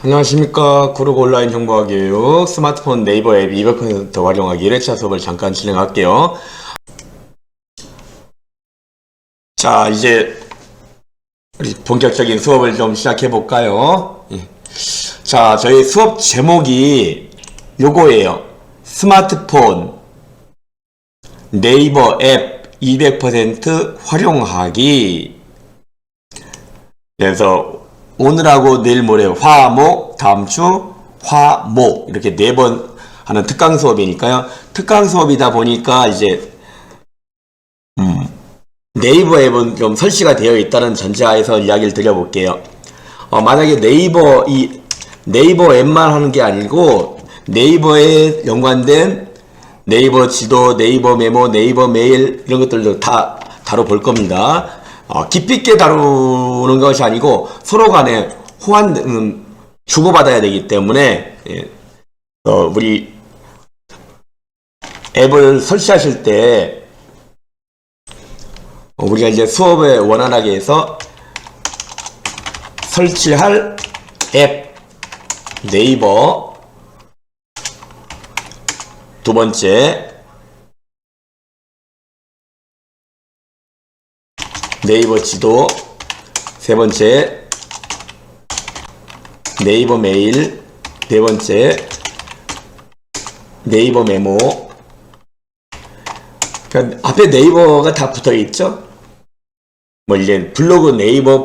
안녕하십니까. 구르 온라인 정보학 교육 스마트폰 네이버 앱 200% 활용하기 1회차 수업을 잠깐 진행할게요. 자, 이제 우리 본격적인 수업을 좀 시작해 볼까요? 자, 저희 수업 제목이 요거예요. 스마트폰 네이버 앱 200% 활용하기. 그래서 오늘하고 내일 모레 화목, 다음 주 화목 이렇게 4번 하는 특강 수업이니까요. 특강 수업이다 보니까 이제 네이버 앱은 좀 설치가 되어 있다는 전제하에서 이야기를 드려볼게요. 만약에 네이버 앱만 하는 게 아니고 네이버에 연관된 네이버 지도, 네이버 메모, 네이버 메일 이런 것들도 다 다뤄볼 겁니다. 깊이 있게 다루는 것이 아니고 서로 간에 주고받아야 되기 때문에 우리 앱을 설치하실 때 우리가 이제 수업에 원활하게 해서 설치할 앱 네이버, 두 번째 네이버 지도, 세 번째 네이버 메일, 네 번째 네이버 메모. 그러니까 앞에 네이버가 다 붙어 있죠. 뭐 이제 블로그, 네이버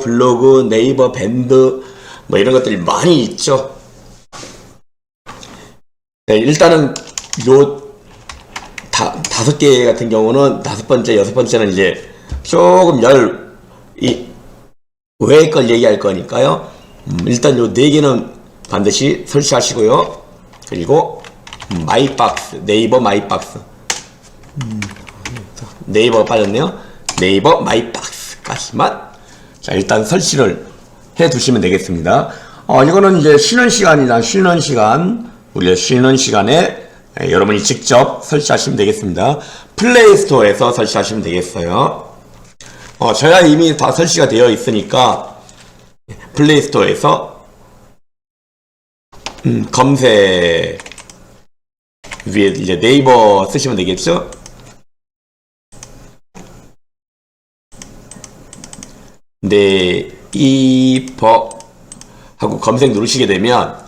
밴드 뭐 이런 것들이 많이 있죠. 네, 일단은 요 다섯 개 같은 경우는 다섯 번째, 여섯 번째는 이제 조금 외의 걸 얘기할 거니까요. 일단 요 네 개는 반드시 설치하시고요. 그리고 마이박스, 네이버 마이박스. 네이버가 빠졌네요. 네이버 마이박스까지만 자 일단 설치를 해 두시면 되겠습니다. 이거는 이제 쉬는 시간, 우리가 쉬는 시간에 여러분이 직접 설치하시면 되겠습니다. 플레이 스토어에서 설치하시면 되겠어요. 저야 이미 다 설치가 되어 있으니까 플레이 스토어에서 검색 위에 이제 네이버 쓰시면 되겠죠? 네이버 하고 검색 누르시게 되면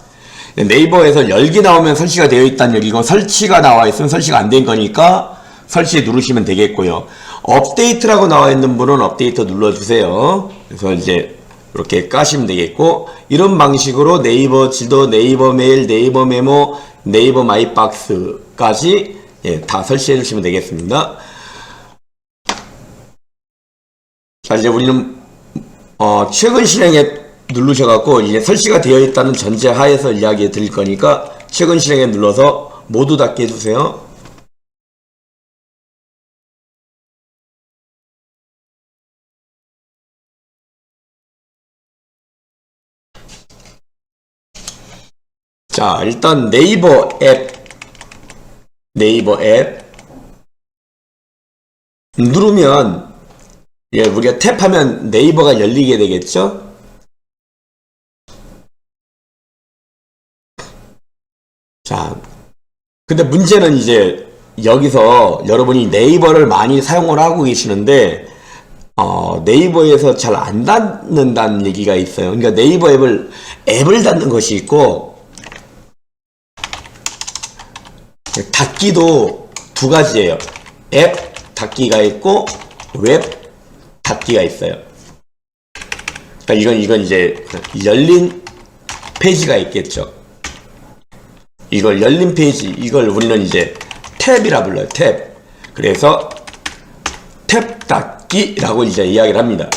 네이버에서 열기 나오면 설치가 되어 있다는 얘기고, 설치가 나와 있으면 설치가 안 된 거니까 설치 누르시면 되겠고요. 업데이트라고 나와 있는 분은 업데이트 눌러주세요. 그래서 이제 이렇게 까시면 되겠고, 이런 방식으로 네이버 지도, 네이버 메일, 네이버 메모, 네이버 마이박스까지 다 설치해 주시면 되겠습니다. 자, 이제 우리는 최근 실행에 누르셔갖고 이제 설치가 되어 있다는 전제 하에서 이야기해 드릴 거니까 최근 실행에 눌러서 모두 닫게 해주세요. 자, 일단 네이버 앱 누르면 우리가 탭하면 네이버가 열리게 되겠죠? 자, 근데 문제는 이제 여기서 여러분이 네이버를 많이 사용을 하고 계시는데 네이버에서 잘 안 닫는다는 얘기가 있어요. 그러니까 네이버 앱을 닫는 것이 있고, 닫기도 두 가지예요. 앱 닫기가 있고 웹 닫기가 있어요. 그러니까 이건 이제 열린 페이지가 있겠죠. 이걸 열린 페이지, 이걸 우리는 이제 탭이라 불러요. 탭. 그래서 탭 닫기라고 이제 이야기를 합니다.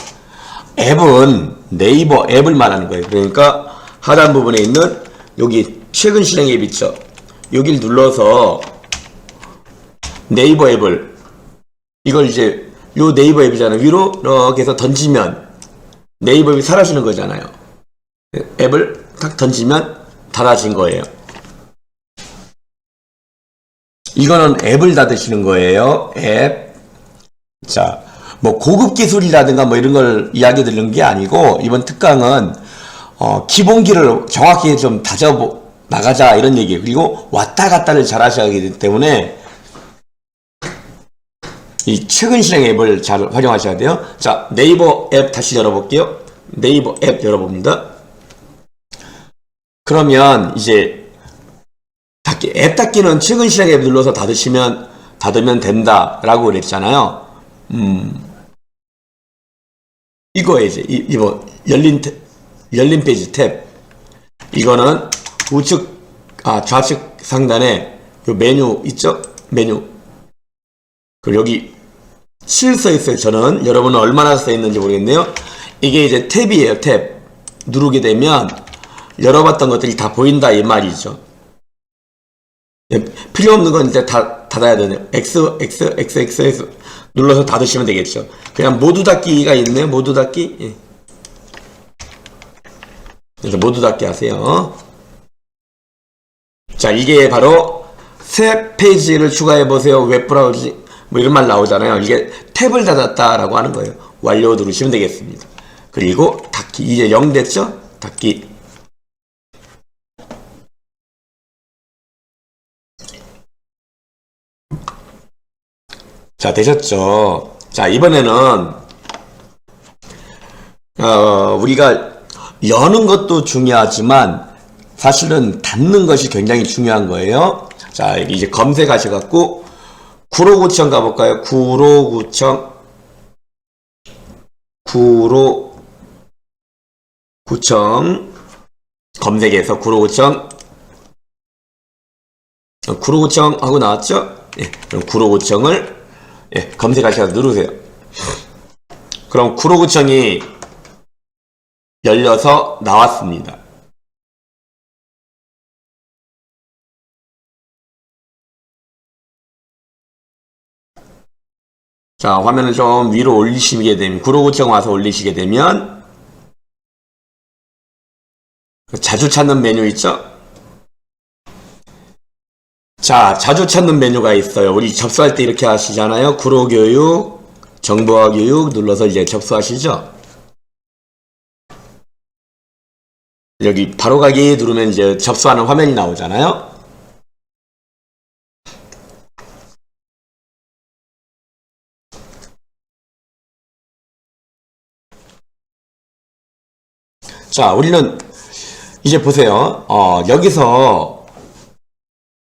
앱은 네이버 앱을 말하는 거예요. 그러니까 하단 부분에 있는 여기 최근 실행 앱 있죠. 여기를 눌러서 네이버 앱을, 이걸 이제 요 네이버 앱이잖아요. 위로 이렇게 해서 던지면 네이버 앱이 사라지는 거잖아요. 앱을 탁 던지면 닫아진 거예요. 이거는 앱을 닫으시는 거예요. 앱. 자, 뭐 고급 기술이라든가 뭐 이런 걸 이야기 드리는 게 아니고, 이번 특강은 기본기를 정확히 좀 다져 나가자 이런 얘기예요. 그리고 왔다 갔다를 잘 하셔야 하기 때문에 이 최근 실행 앱을 잘 활용하셔야 돼요. 자, 네이버 앱 다시 열어볼게요. 네이버 앱 열어봅니다. 그러면 이제 앱 닫기는 최근 실행 앱 눌러서 닫으면 된다라고 그랬잖아요. 이거에 이제 이거 열린 페이지 탭. 이거는 좌측 상단에 요 메뉴 있죠? 메뉴. 그리고 여기 7 써 있어요. 저는 여러분은 얼마나 써 있는지 모르겠네요. 이게 이제 탭이에요. 탭. 누르게 되면 열어봤던 것들이 다 보인다 이 말이죠. 필요 없는 건 이제 다 닫아야 되네요. X 눌러서 닫으시면 되겠죠. 그냥 모두 닫기가 있네요. 모두 닫기. 예. 그래서 모두 닫기 하세요. 자, 이게 바로 새 페이지를 추가해 보세요. 웹브라우저 뭐 이런 말 나오잖아요. 이게 탭을 닫았다라고 하는 거예요. 완료 누르시면 되겠습니다. 그리고 닫기. 이제 0 됐죠? 닫기. 자, 되셨죠? 자, 이번에는 우리가 여는 것도 중요하지만 사실은 닫는 것이 굉장히 중요한 거예요. 자, 이제 검색하셔갖고 구로구청 가볼까요? 구로구청 검색해서 구로구청 하고 나왔죠? 예, 그럼 구로구청을 검색하셔서 누르세요. 그럼 구로구청이 열려서 나왔습니다. 자, 화면을 좀 위로 올리시게 되면, 구로구청 와서 올리시게 되면, 자주 찾는 메뉴 있죠? 자, 자주 찾는 메뉴가 있어요. 우리 접수할 때 이렇게 하시잖아요. 구로교육, 정보화 교육 눌러서 이제 접수하시죠? 여기 바로가기 누르면 이제 접수하는 화면이 나오잖아요. 자, 우리는 이제 보세요. 여기서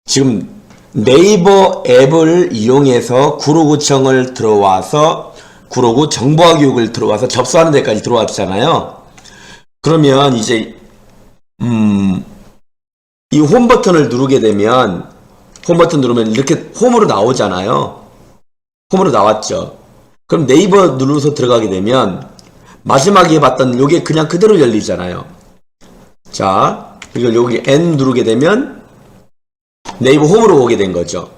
지금 네이버 앱을 이용해서 구로구청을 들어와서 구로구 정보화 교육을 들어와서 접수하는 데까지 들어왔잖아요. 그러면 이제 이 홈 버튼을 누르게 되면 홈 버튼 누르면 이렇게 홈으로 나오잖아요. 홈으로 나왔죠. 그럼 네이버 눌러서 들어가게 되면 마지막에 봤던 요게 그냥 그대로 열리잖아요. 자, 그리고 여기 N 누르게 되면 네이버 홈으로 오게 된 거죠.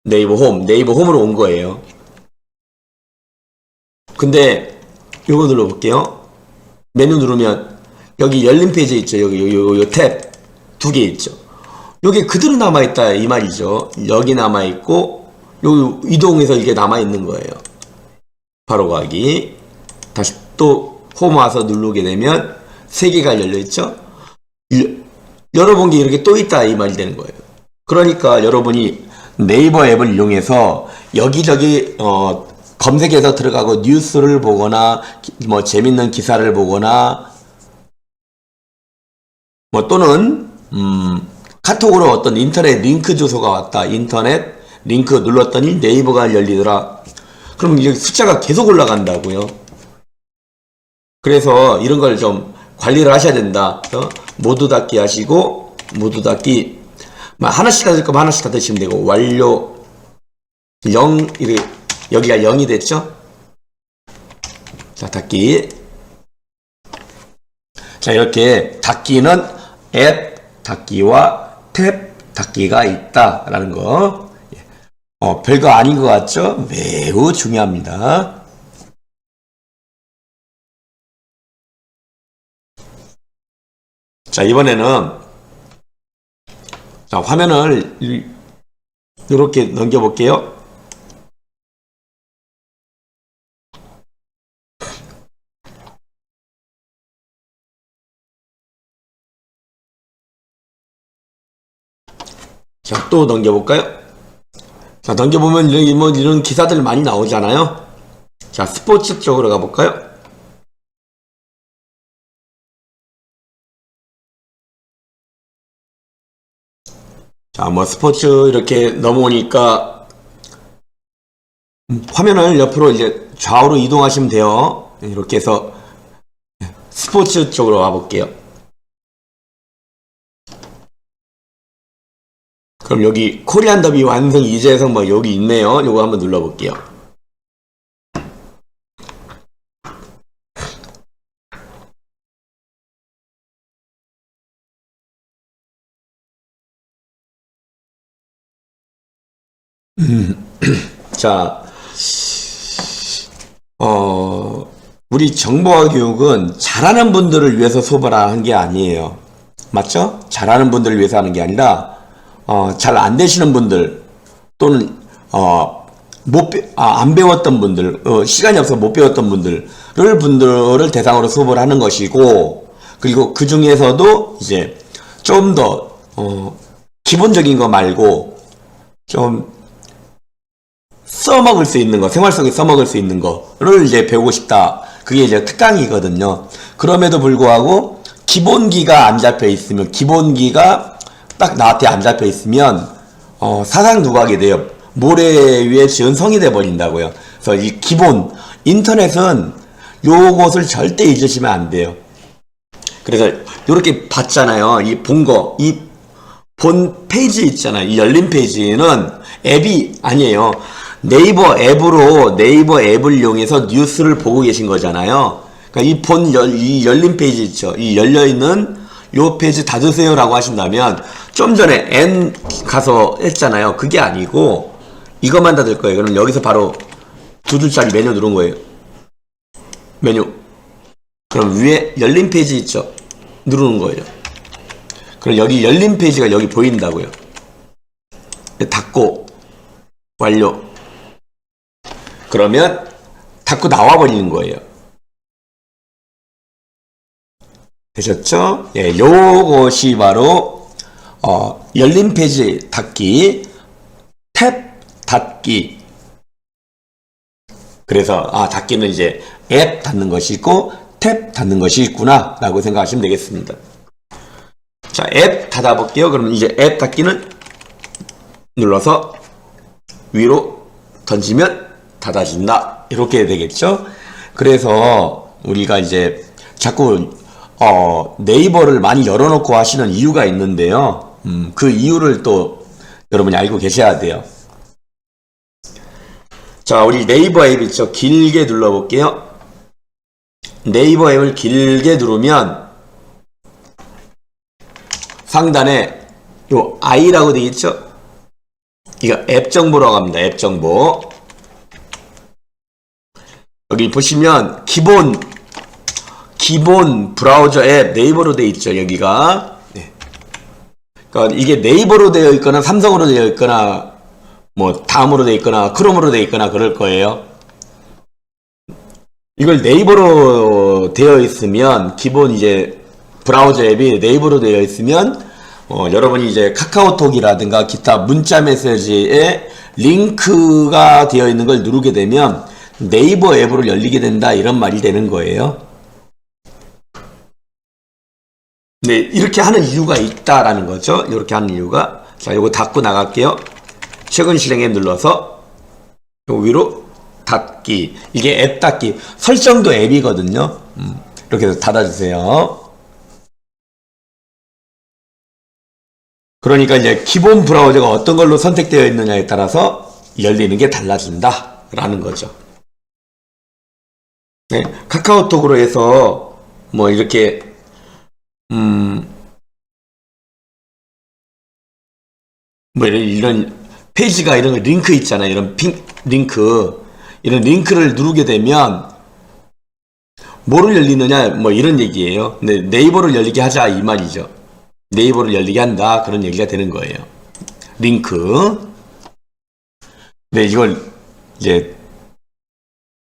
네이버 홈으로 온 거예요. 근데 요거 눌러볼게요. 메뉴 누르면 여기 열린 페이지 있죠. 여기 탭 두 개 있죠. 요게 그대로 남아있다 이 말이죠. 여기 남아있고 요 이동해서 이게 남아있는 거예요. 바로 가기. 다시 또 홈 와서 누르게 되면 세 개가 열려있죠. 열어본 게 이렇게 또 있다 이 말이 되는 거예요. 그러니까 여러분이 네이버 앱을 이용해서 여기저기 검색해서 들어가고 뉴스를 보거나 뭐 재밌는 기사를 보거나 뭐 또는 카톡으로 어떤 인터넷 링크 주소가 왔다. 인터넷 링크 눌렀더니 네이버가 열리더라. 그럼 이제 숫자가 계속 올라간다고요. 그래서 이런 걸 좀 관리를 하셔야 된다. 모두 닫기 하시고 모두 닫기 하나씩 닫을 거면 하나씩 닫으시면 되고 완료 0 여기가 0이 됐죠? 자, 닫기. 자, 이렇게 닫기는 앱 닫기와 탭 닫기가 있다라는 거. 별거 아닌 것 같죠? 매우 중요합니다. 자, 이번에는 자, 화면을 이렇게 넘겨볼게요. 자, 또 넘겨볼까요? 자, 넘겨보면 이런 기사들 많이 나오잖아요. 자, 스포츠 쪽으로 가볼까요? 자, 뭐 스포츠 이렇게 넘어오니까 화면을 옆으로 이제 좌우로 이동하시면 돼요. 이렇게 해서 스포츠 쪽으로 와볼게요. 그럼 여기 코리안 더비 완성 이재성 뭐 여기 있네요. 요거 한번 눌러볼게요. 자, 우리 정보화 교육은 잘하는 분들을 위해서 수업하는 게 아니에요. 맞죠? 잘하는 분들을 위해서 하는 게 아니라 잘 안 되시는 분들 또는 안 배웠던 분들, 시간이 없어서 못 배웠던 분들을 대상으로 수업을 하는 것이고, 그리고 그 중에서도 이제 좀 더 기본적인 거 말고 좀 써먹을 수 있는 거, 생활 속에 써먹을 수 있는 거를 이제 배우고 싶다. 그게 이제 특강이거든요. 그럼에도 불구하고 기본기가 안 잡혀 있으면, 기본기가 딱 나한테 안 잡혀 있으면 사상 누각이 돼요. 모래 위에 지은 성이 돼 버린다고요. 그래서 이 기본 인터넷은 요것을 절대 잊으시면 안 돼요. 그래서 이렇게 봤잖아요. 이 본 페이지 있잖아요. 이 열린 페이지는 앱이 아니에요. 네이버 앱을 이용해서 뉴스를 보고 계신 거잖아요. 그러니까 이 열린 페이지 있죠. 이 열려있는 요 페이지 닫으세요 라고 하신다면, 좀 전에 N 가서 했잖아요. 그게 아니고 이것만 닫을 거예요. 그럼 여기서 바로 두 줄짜리 메뉴 누른 거예요. 메뉴. 그럼 위에 열린 페이지 있죠. 누르는 거예요. 그럼 여기 열린 페이지가 여기 보인다고요. 닫고 완료. 그러면 닫고 나와버리는 거예요. 되셨죠? 예, 요것이 바로 열린 페이지 닫기, 탭 닫기. 그래서 닫기는 이제 앱 닫는 것이 있고 탭 닫는 것이 있구나 라고 생각하시면 되겠습니다. 자, 앱 닫아볼게요. 그러면 이제 앱 닫기는 눌러서 위로 던지면 닫아진다. 이렇게 되겠죠? 그래서 우리가 이제 자꾸 네이버를 많이 열어놓고 하시는 이유가 있는데요. 그 이유를 또 여러분이 알고 계셔야 돼요. 자, 우리 네이버 앱 있죠? 길게 눌러볼게요. 네이버 앱을 길게 누르면 상단에 요 I라고 되어 있죠? 이거 앱 정보라고 합니다. 앱 정보. 여기 보시면 기본 브라우저 앱 네이버로 되어 있죠. 여기가. 네. 그러니까 이게 네이버로 되어 있거나 삼성으로 되어 있거나 뭐 다음으로 되어 있거나 크롬으로 되어 있거나 그럴 거예요. 이걸 네이버로 되어 있으면, 기본 이제 브라우저 앱이 네이버로 되어 있으면 여러분이 이제 카카오톡이라든가 기타 문자 메시지에 링크가 되어 있는 걸 누르게 되면 네이버 앱으로 열리게 된다, 이런 말이 되는 거예요. 네, 이렇게 하는 이유가 있다라는 거죠. 이렇게 하는 이유가. 자, 요거 닫고 나갈게요. 최근 실행 앱 눌러서 요 위로 닫기. 이게 앱 닫기. 설정도 앱이거든요. 이렇게 해서 닫아주세요. 그러니까 이제 기본 브라우저가 어떤 걸로 선택되어 있느냐에 따라서 열리는 게 달라진다 라는 거죠. 네, 카카오톡으로 해서 뭐 이렇게 뭐 이런 페이지가 이런 링크 있잖아요. 이런 이런 링크를 누르게 되면 뭐를 열리느냐, 뭐 이런 얘기예요. 근데 네이버를 열리게 하자 이 말이죠. 네이버를 열리게 한다, 그런 얘기가 되는 거예요. 링크. 네, 이걸 이제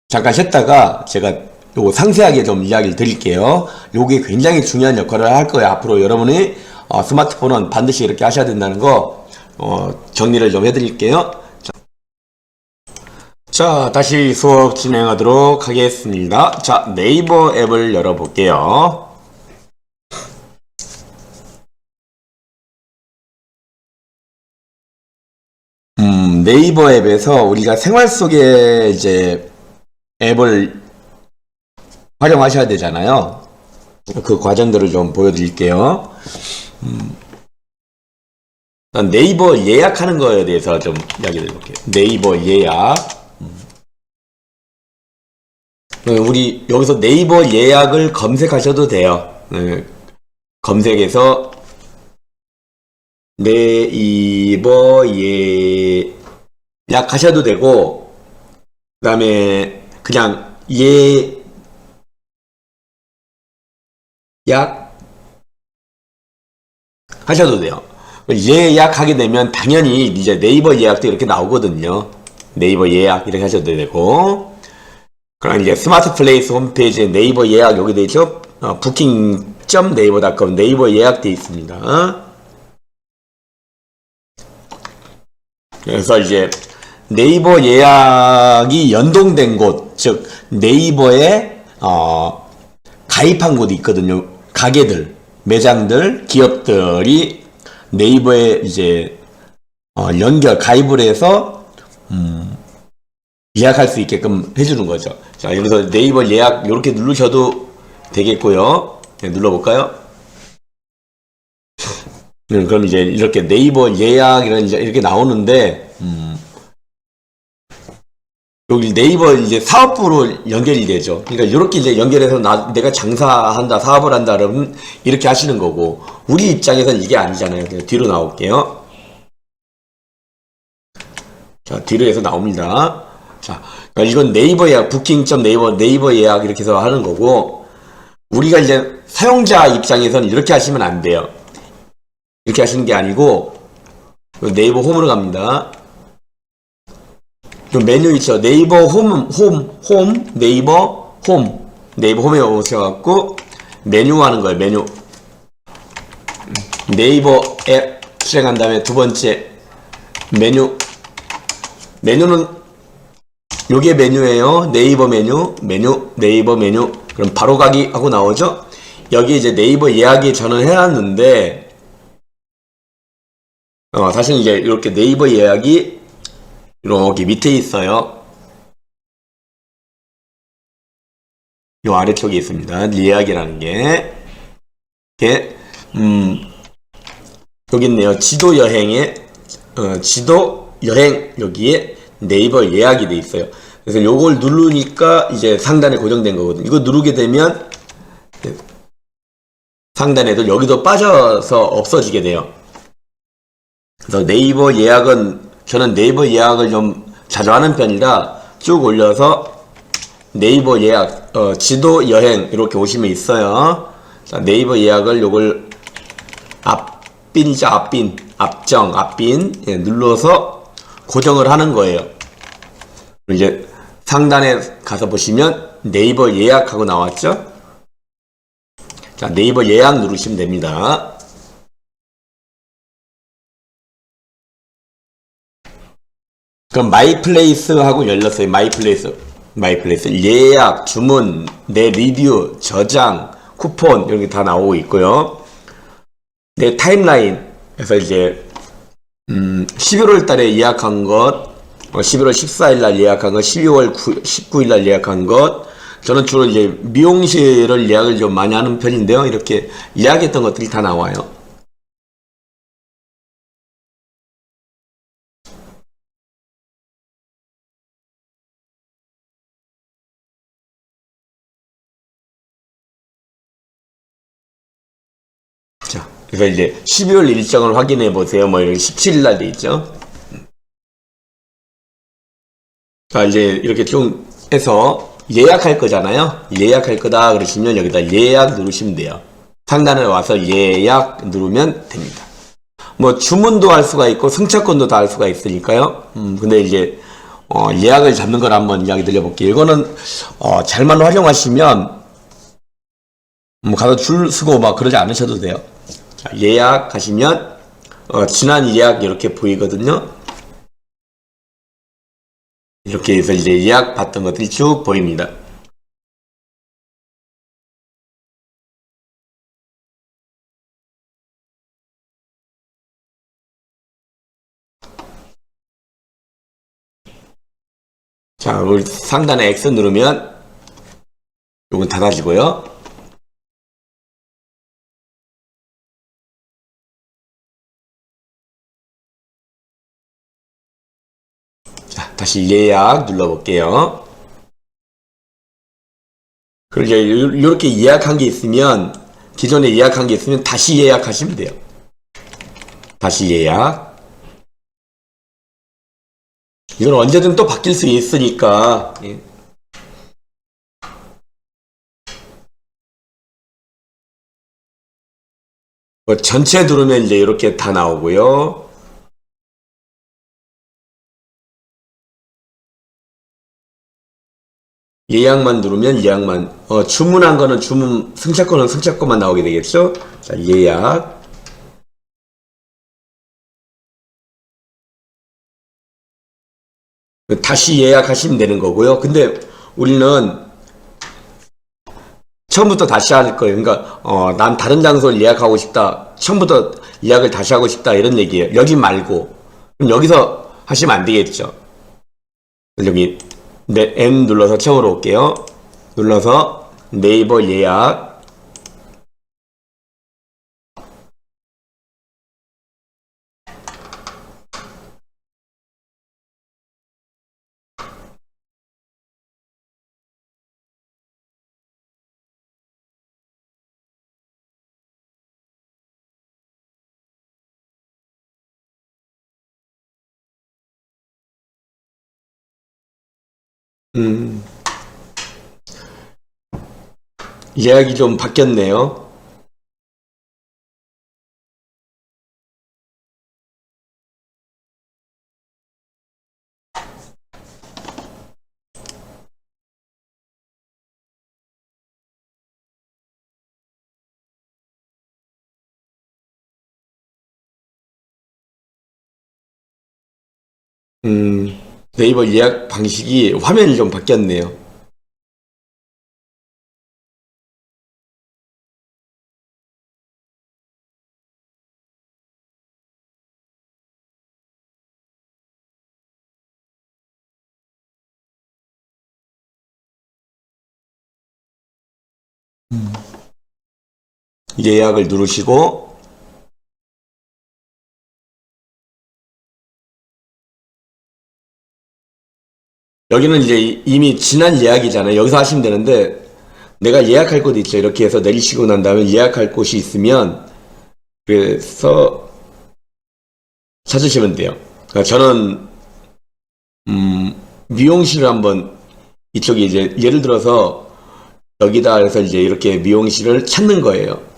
잠깐 쉬었다가 제가 요거 상세하게 좀 이야기를 드릴게요. 요게 굉장히 중요한 역할을 할 거예요. 앞으로 여러분이 스마트폰은 반드시 이렇게 하셔야 된다는 거 정리를 좀 해드릴게요. 자, 다시 수업 진행하도록 하겠습니다. 자, 네이버 앱을 열어볼게요. 네이버 앱에서 우리가 생활 속에 이제 앱을 활용하셔야 되잖아요. 그 과정들을 좀 보여드릴게요. 네이버 예약하는 거에 대해서 좀 이야기를 해볼게요. 네이버 예약. 우리 여기서 네이버 예약을 검색하셔도 돼요. 검색해서 네이버 예약 하셔도 되고, 그 다음에 그냥 예약 하셔도 돼요. 예약하게 되면 당연히 이제 네이버 예약도 이렇게 나오거든요. 네이버 예약 이렇게 하셔도 되고, 그럼 이제 스마트 플레이스 홈페이지에 네이버 예약 여기 돼 있죠? booking.naver.com 네이버 예약돼 있습니다. 그래서 이제 네이버 예약이 연동된 곳, 즉 네이버에 가입한 곳이 있거든요. 가게들, 매장들, 기업들이 네이버에 이제 가입을 해서 예약할 수 있게끔 해주는 거죠. 자, 여기서 네이버 예약 이렇게 누르셔도 되겠고요. 네, 눌러볼까요? 그럼 이제 이렇게 네이버 예약 이렇게 나오는데, 여기 네이버 이제 사업부로 연결이 되죠. 그러니까 이렇게 이제 연결해서 내가 장사한다, 사업을 한다, 그러면 이렇게 하시는 거고, 우리 입장에서는 이게 아니잖아요. 그래서 뒤로 나올게요. 자, 뒤로 해서 나옵니다. 자, 그러니까 이건 네이버 예약, 네이버 예약 이렇게 해서 하는 거고, 우리가 이제 사용자 입장에서는 이렇게 하시면 안 돼요. 이렇게 하시는 게 아니고, 네이버 홈으로 갑니다. 좀 메뉴 있죠. 네이버 네이버 홈에 오셔갖고, 메뉴 하는 거예요, 메뉴. 네이버 앱 실행한 다음에 두 번째, 메뉴는, 요게 메뉴예요. 네이버 메뉴. 그럼 바로 가기 하고 나오죠? 여기 이제 네이버 예약이 저는 해놨는데, 사실 이제 이렇게 네이버 예약이 이렇게 밑에 있어요. 요 아래쪽에 있습니다. 예약이라는 게. 이게, 여기 있네요. 지도 여행, 여기에 네이버 예약이 돼 있어요. 그래서 요걸 누르니까 이제 상단에 고정된 거거든요. 이거 누르게 되면 상단에도 여기도 빠져서 없어지게 돼요. 그래서 네이버 예약은, 저는 네이버 예약을 좀 자주 하는 편이라 쭉 올려서 네이버 예약, 지도 여행 이렇게 오시면 있어요. 자, 네이버 예약을 요걸 앞빈 예, 눌러서 고정을 하는 거예요. 이제 상단에 가서 보시면 네이버 예약하고 나왔죠? 자, 네이버 예약 누르시면 됩니다. 그럼 마이플레이스 하고 열렸어요. 마이플레이스 예약, 주문, 내 리뷰, 저장, 쿠폰 이렇게 다 나오고 있고요. 내 타임라인에서 이제 11월 달에 예약한 것, 11월 14일 날 예약한 것, 12월 19일 날 예약한 것. 저는 주로 이제 미용실을 예약을 좀 많이 하는 편인데요. 이렇게 예약했던 것들이 다 나와요. 자, 그래서 이제 12월 일정을 확인해 보세요. 뭐 이렇게 17일 날 돼 있죠. 자, 이제 이렇게 좀 해서 예약할 거잖아요. 예약할 거다 그러시면 여기다 예약 누르시면 돼요. 상단에 와서 예약 누르면 됩니다. 뭐 주문도 할 수가 있고 승차권도 다 할 수가 있으니까요. 근데 이제 예약을 잡는 걸 한번 이야기 드려볼게요. 이거는 잘만 활용하시면 가서 줄 서고 막 그러지 않으셔도 돼요. 자, 예약하시면 지난 예약 이렇게 보이거든요. 이렇게 해서 이제 예약 받던 것들이 쭉 보입니다. 자, 우리 상단에 X 누르면 이건 닫아지고요. 자, 다시 예약 눌러볼게요. 그리고 이제 이렇게 예약한 게 있으면, 기존에 예약한 게 있으면 다시 예약하시면 돼요. 다시 예약. 이건 언제든 또 바뀔 수 있으니까. 예. 전체 누르면 이제 이렇게 다 나오고요. 예약만 누르면 예약만, 주문한 거는 주문, 승차권은 승차권만 나오게 되겠죠? 자, 예약. 다시 예약하시면 되는 거고요. 근데 우리는 처음부터 다시 할 거예요. 그러니까, 난 다른 장소를 예약하고 싶다. 처음부터 예약을 다시 하고 싶다. 이런 얘기예요. 여기 말고. 그럼 여기서 하시면 안 되겠죠. 여기, N 눌러서 처음으로 올게요. 눌러서 네이버 예약. 예약이 좀 바뀌었네요. 네이버 예약 방식이 화면이 좀 바뀌었네요. 예약을 누르시고, 여기는 이제 이미 지난 예약이잖아요. 여기서 하시면 되는데, 내가 예약할 곳 있죠. 이렇게 해서 내리시고 난 다음에 예약할 곳이 있으면, 그래서 찾으시면 돼요. 그러니까 저는, 미용실을 한번, 이쪽에 이제, 예를 들어서, 여기다 해서 이제 이렇게 미용실을 찾는 거예요.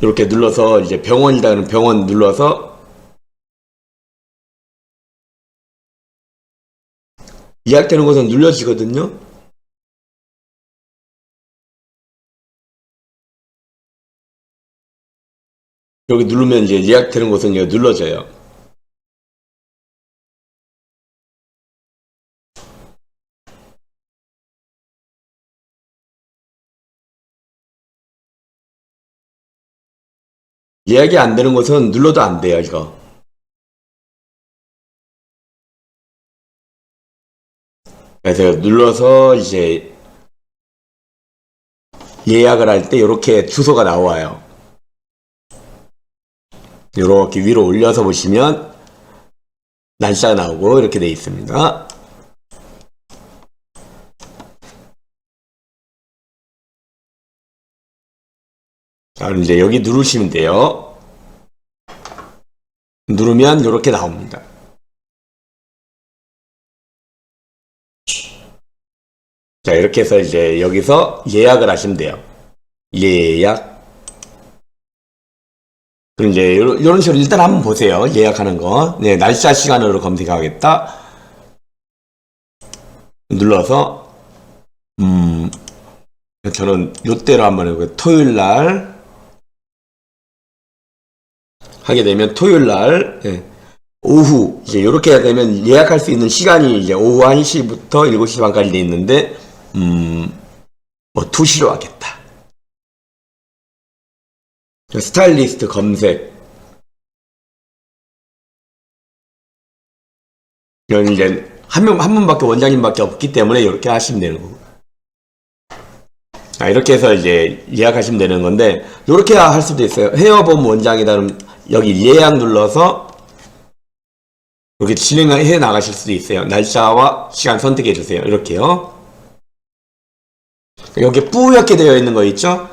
이렇게 눌러서 이제 병원이라는 병원 눌러서 예약되는 곳은 눌러지거든요. 여기 누르면 이제 예약되는 곳은 이거 눌러져요. 예약이 안 되는 곳은 눌러도 안 돼요, 이거. 그래서 눌러서 이제 예약을 할 때 이렇게 주소가 나와요. 이렇게 위로 올려서 보시면 날짜가 나오고 이렇게 돼 있습니다. 자, 그럼 이제 여기 누르시면 돼요. 누르면 이렇게 나옵니다. 자, 이렇게 해서 이제 여기서 예약을 하시면 돼요. 예약. 이제 이런 식으로 일단 한번 보세요. 예약하는 거. 네, 날짜 시간으로 검색하겠다. 눌러서 저는 요때로 한번 해보고요. 토요일 날 하게 되면 토요일 날 네, 오후 이제 이렇게 되면 예약할 수 있는 시간이 이제 오후 1시부터 7시 반까지 돼 있는데 뭐 2시로 하겠다. 스타일리스트 검색. 이건 이제 한 분밖에 원장님밖에 없기 때문에 이렇게 하시면 되는 거고. 자, 이렇게 해서 이제 예약하시면 되는 건데, 이렇게 할 수도 있어요. 헤어봄 원장이다. 그럼 여기 예약 눌러서 이렇게 진행해 나가실 수도 있어요. 날짜와 시간 선택해 주세요. 이렇게요. 여기 뿌옇게 되어 있는 거 있죠?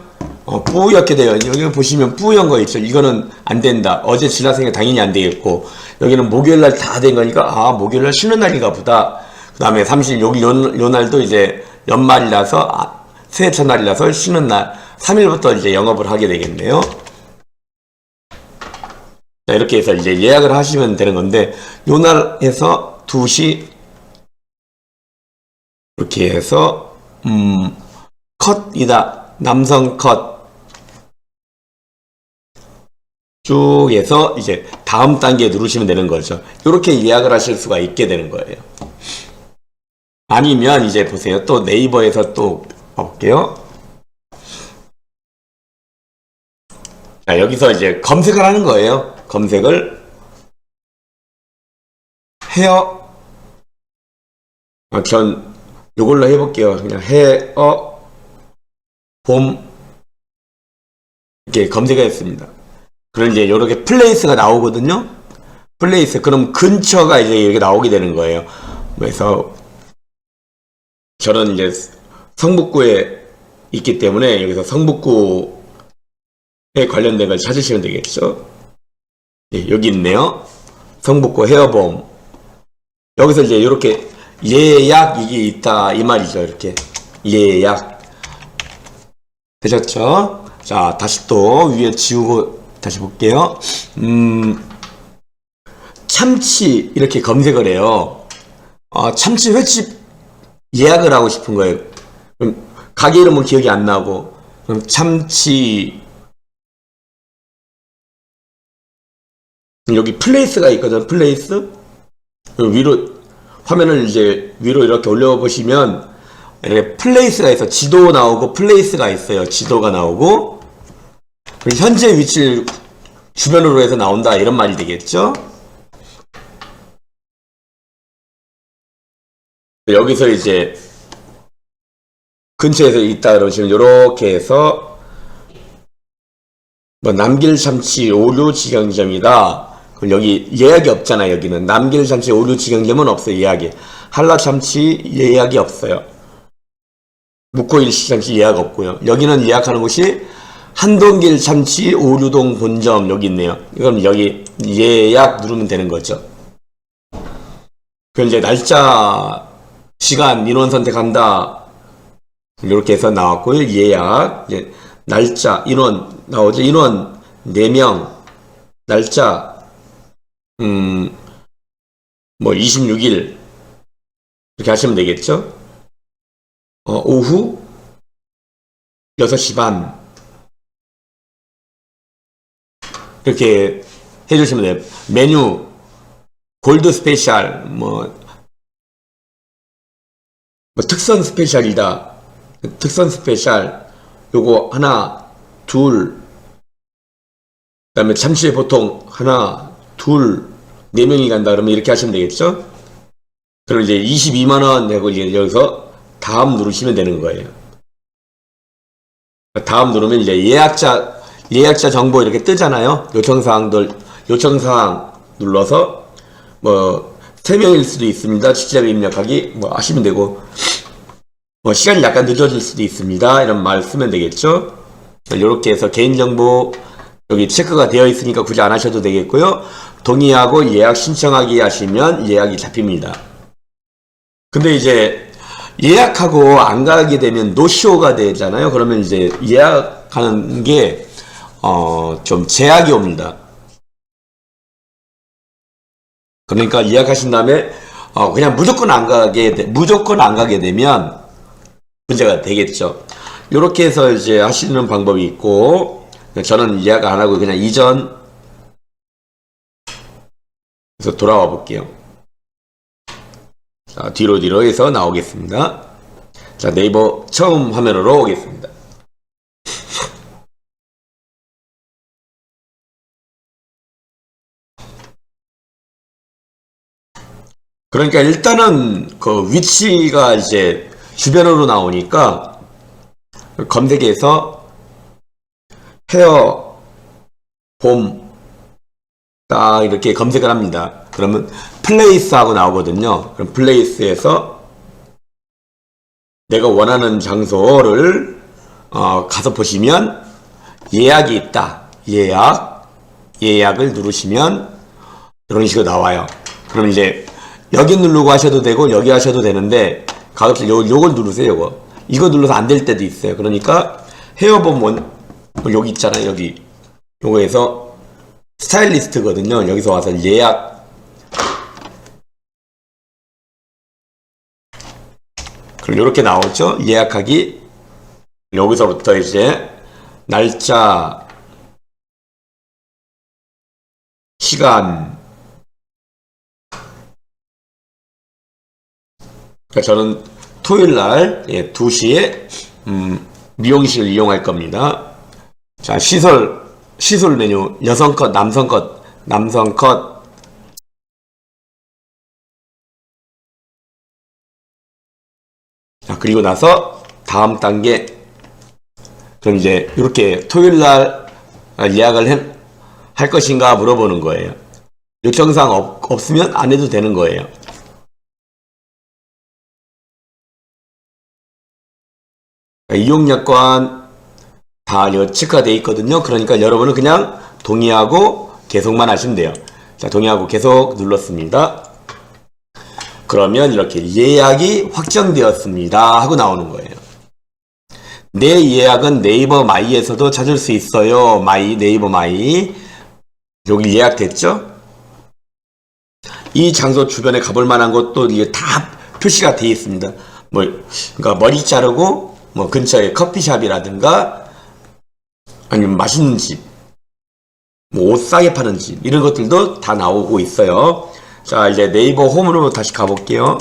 뿌옇게 되어 여기 보시면 뿌연 거 있죠. 이거는 안 된다. 어제 지났으니까 당연히 안 되겠고, 여기는 목요일날 다 된 거니까 목요일날 쉬는 날인가 보다. 그 다음에 30 여기 요 날도 이제 연말이라서 새해 첫날이라서 쉬는 날 3일부터 이제 영업을 하게 되겠네요. 자, 이렇게 해서 이제 예약을 하시면 되는 건데, 요 날에서 2시 이렇게 해서 컷이다. 남성 컷 쭉 해서 이제 다음 단계 누르시면 되는 거죠. 이렇게 예약을 하실 수가 있게 되는 거예요. 아니면 이제 보세요. 또 네이버에서 또 볼게요. 자, 여기서 이제 검색을 하는 거예요. 검색을 헤어 전 요걸로 해볼게요. 그냥 헤어 봄 이렇게 검색했습니다. 그럼 이제 이렇게 플레이스가 나오거든요. 플레이스 그럼 근처가 이제 이렇게 나오게 되는 거예요. 그래서 저는 이제 성북구에 있기 때문에 여기서 성북구에 관련된 걸 찾으시면 되겠죠. 예, 여기 있네요. 성북구 헤어봄. 여기서 이제 이렇게 예약 이게 있다 이 말이죠. 이렇게 예약 되셨죠? 자, 다시 또 위에 지우고 다시 볼게요. 참치 이렇게 검색을 해요. 참치 횟집 예약을 하고 싶은 거예요. 그럼 가게 이름은 기억이 안 나고, 그럼 참치 여기 플레이스가 있거든. 플레이스 위로 화면을 이제 위로 이렇게 올려보시면 이렇게 플레이스가 있어. 지도 나오고 플레이스가 있어요. 지도가 나오고 현재 위치를 주변으로 해서 나온다 이런 말이 되겠죠. 여기서 이제 근처에서 있다 그러시면 이렇게 해서 뭐 남길참치 오류 직영점이다. 그럼 여기 예약이 없잖아요. 여기는 남길참치 오류 직영점은 없어요. 예약이. 한라참치 예약이 없어요. 묵고일시참치 예약 없고요. 여기는 예약하는 곳이 한동길 참치 오류동 본점 여기 있네요. 그럼 여기 예약 누르면 되는 거죠. 그럼 이제 날짜, 시간, 인원 선택한다. 이렇게 해서 나왔고요. 예약, 이제 날짜, 인원 나오죠. 인원 4명, 날짜 뭐 26일 이렇게 하시면 되겠죠. 오후 6시 반 이렇게 해주시면 돼요. 메뉴 골드 스페셜 뭐 특선 스페셜이다. 특선 스페셜 요거 하나 둘 그다음에 참치에 보통 하나 둘 4명이 간다 그러면 이렇게 하시면 되겠죠. 그럼 이제 22만원 하고 이제 여기서 다음 누르시면 되는 거예요. 다음 누르면 이제 예약자 정보 이렇게 뜨잖아요. 요청사항 눌러서 뭐 3명일 수도 있습니다. 직접 입력하기 뭐 하시면 되고 뭐 시간이 약간 늦어질 수도 있습니다. 이런 말 쓰면 되겠죠. 이렇게 해서 개인정보 여기 체크가 되어 있으니까 굳이 안 하셔도 되겠고요. 동의하고 예약 신청하기 하시면 예약이 잡힙니다. 근데 이제 예약하고 안 가게 되면 노쇼가 되잖아요. 그러면 이제 예약하는 게 좀 제약이 옵니다. 그러니까 예약하신 다음에 그냥 무조건 안 가게 되면 문제가 되겠죠. 이렇게 해서 이제 하시는 방법이 있고, 저는 예약 안 하고 그냥 이전 그래서 돌아와 볼게요. 자, 뒤로 해서 나오겠습니다. 자, 네이버 처음 화면으로 오겠습니다. 그러니까 일단은 그 위치가 이제 주변으로 나오니까 검색해서 헤어 봄 딱 이렇게 검색을 합니다. 그러면 플레이스 하고 나오거든요. 그럼 플레이스에서 내가 원하는 장소를 가서 보시면 예약이 있다. 예약을 누르시면 이런 식으로 나와요. 그럼 이제 여기 누르고 하셔도 되고 여기 하셔도 되는데 가급적 요걸 누르세요. 이거 눌러서 안 될 때도 있어요. 그러니까 헤어봄 여기 있잖아요. 여기 요거에서 스타일리스트거든요. 여기서 와서 예약 그럼 이렇게 나오죠. 예약하기 여기서부터 이제 날짜 시간 그러니까 저는 토요일날 2시에 미용실을 이용할 겁니다. 자, 시술 메뉴 여성 컷, 남성 컷 자, 그리고 나서 다음 단계 그럼 이제 이렇게 토요일날 예약을 할 것인가 물어보는 거예요. 요청사항 없으면 안 해도 되는 거예요. 이용약관 다 체크가 되어 있거든요. 그러니까 여러분은 그냥 동의하고 계속만 하시면 돼요. 자, 동의하고 계속 눌렀습니다. 그러면 이렇게 예약이 확정되었습니다 하고 나오는 거예요. 내 예약은 네이버 마이에서도 찾을 수 있어요. 네이버 마이 여기 예약됐죠? 이 장소 주변에 가볼 만한 곳도 이게 다 표시가 되어 있습니다. 그러니까 머리 자르고 근처에 커피숍이라든가 아니면 맛있는 집, 옷 싸게 파는 집 이런 것들도 다 나오고 있어요. 자, 이제 네이버 홈으로 다시 가볼게요.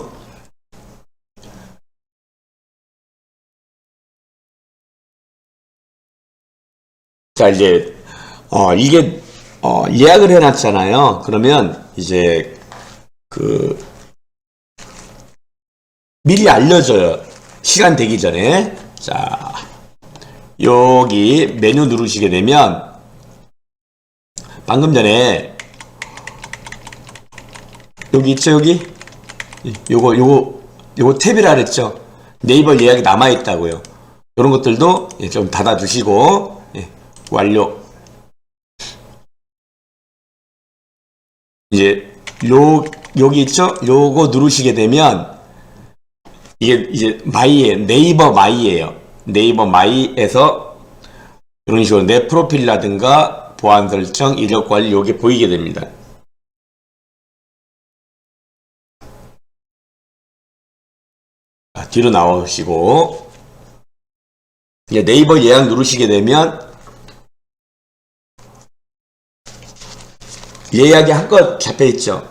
자, 이제 이게 예약을 해놨잖아요. 그러면 이제 미리 알려줘요. 시간 되기 전에. 자, 여기 메뉴 누르시게 되면 방금 전에 여기 있죠, 여기? 요거 탭이라 그랬죠? 네이버 예약이 남아있다고요. 이런 것들도 좀 닫아주시고, 완료. 이제, 여기 있죠? 요거 누르시게 되면, 이제 네이버 마이에요. 네이버 마이에서 이런 식으로 내 프로필이라든가 보안 설정, 이력 관리 요게 보이게 됩니다. 뒤로 나오시고 이제 네이버 예약 누르시게 되면 예약이 한껏 잡혀있죠.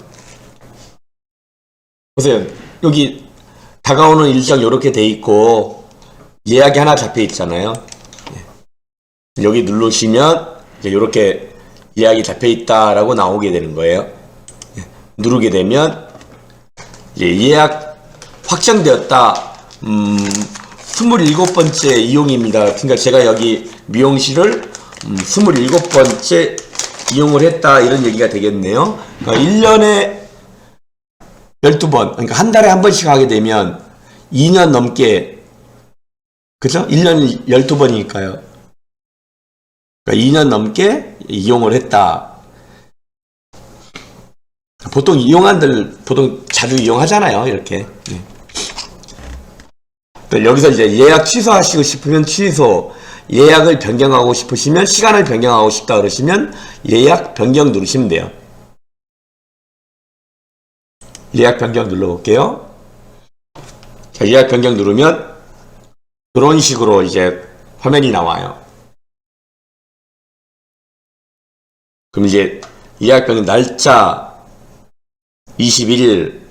보세요. 여기 다가오는 일정 이렇게 돼 있고 예약이 하나 잡혀있잖아요. 여기 누르시면 이제 이렇게 예약이 잡혀있다라고 나오게 되는 거예요. 누르게 되면 이제 예약 확정되었다. 27번째 이용입니다. 그러니까 제가 여기 미용실을 27번째 이용을 했다 이런 얘기가 되겠네요. 그러니까 1년에 12번 그러니까 한 달에 한 번씩 하게 되면 2년 넘게 그죠? 1년 12번이니까요. 그러니까 2년 넘게 이용을 했다. 보통 보통 자주 이용하잖아요. 이렇게. 여기서 이제 예약 취소하시고 싶으면 취소, 예약을 변경하고 싶으시면, 시간을 변경하고 싶다 그러시면 예약 변경 누르시면 돼요. 예약 변경 눌러볼게요. 자, 예약 변경 누르면 그런 식으로 이제 화면이 나와요. 그럼 이제 예약 변경 날짜 21일,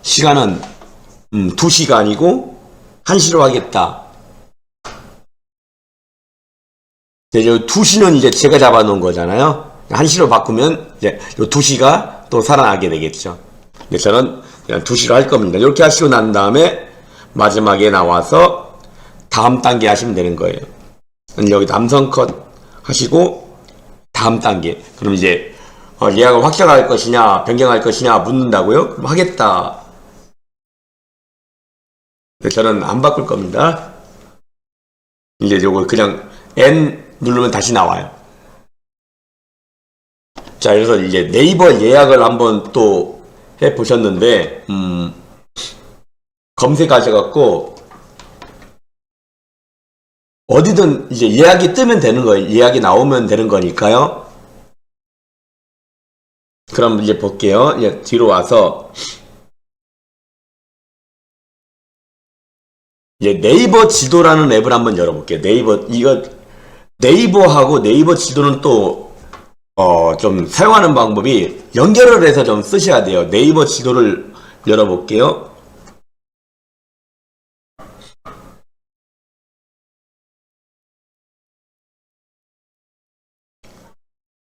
시간은 2시가 아니고 1시로 하겠다. 이제 2시는 이제 제가 잡아놓은 거잖아요. 1시로 바꾸면 이제 요 2시가 또 살아나게 되겠죠. 저는 그냥 2시로 할 겁니다. 이렇게 하시고 난 다음에 마지막에 나와서 다음 단계 하시면 되는 거예요. 여기 남성 컷 하시고 다음 단계. 그럼 이제 예약을 확정할 것이냐 변경할 것이냐 묻는다고요? 그럼 하겠다. 저는 안 바꿀 겁니다. 이제 요거 그냥 N 누르면 다시 나와요. 자, 그래서 이제 네이버 예약을 한번 또 해보셨는데, 검색하셔갖고, 어디든 이제 예약이 뜨면 되는 거예요. 예약이 나오면 되는 거니까요. 그럼 이제 볼게요. 이제 뒤로 와서, 이제 네이버 지도라는 앱을 한번 열어볼게요. 네이버하고 네이버 지도는 또, 좀 사용하는 방법이 연결을 해서 좀 쓰셔야 돼요. 네이버 지도를 열어볼게요.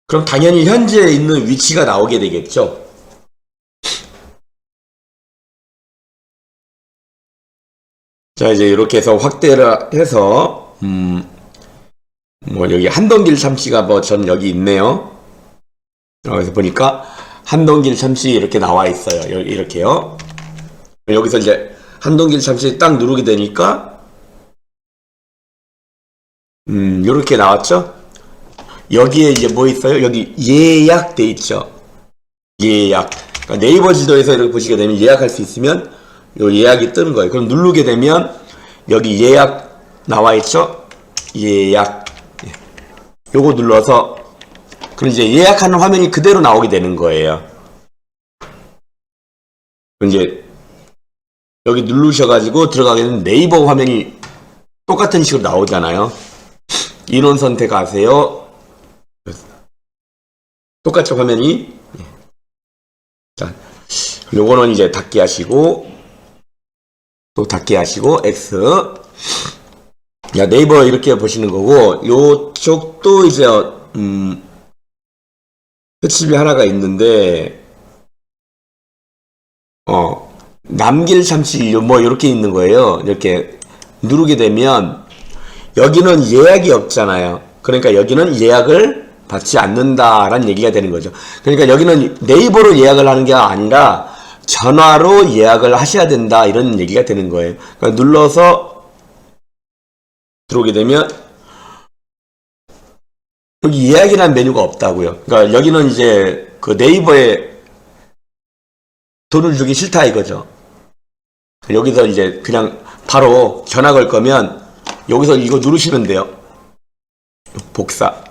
그럼 당연히 현재 있는 위치가 나오게 되겠죠. 자, 이제 이렇게 해서 확대를 해서, 여기 한동길 참치가 전 여기 있네요. 그래서 보니까 한동길 참치 이렇게 나와 있어요. 이렇게요. 여기서 이제 한동길 참치 딱 누르게 되니까 이렇게 나왔죠. 여기에 이제 뭐 있어요? 여기 예약 돼 있죠. 예약. 그러니까 네이버 지도에서 이렇게 보시게 되면 예약할 수 있으면 요 예약이 뜨는 거예요. 그럼 누르게 되면 여기 예약 나와 있죠. 예약. 요거 눌러서 그럼 이제 예약하는 화면이 그대로 나오게 되는 거예요. 이제 여기 누르셔가지고 들어가게 되면 네이버 화면이 똑같은 식으로 나오잖아요. 인원 선택하세요. 똑같이 화면이. 자, 요거는 이제 닫기 하시고 또 닫기 하시고 X. 야, 네이버 이렇게 보시는 거고 요쪽도 이제 특집이 하나가 있는데 남길 참치 뭐 이렇게 있는 거예요. 이렇게 누르게 되면 여기는 예약이 없잖아요. 그러니까 여기는 예약을 받지 않는다라는 얘기가 되는 거죠. 그러니까 여기는 네이버로 예약을 하는 게 아니라 전화로 예약을 하셔야 된다 이런 얘기가 되는 거예요. 그러니까 눌러서 들어오게 되면 여기 예약이라는 메뉴가 없다고요. 그러니까 여기는 이제 그 네이버에 돈을 주기 싫다 이거죠. 여기서 이제 그냥 바로 전화 걸 거면 여기서 이거 누르시면 돼요. 복사.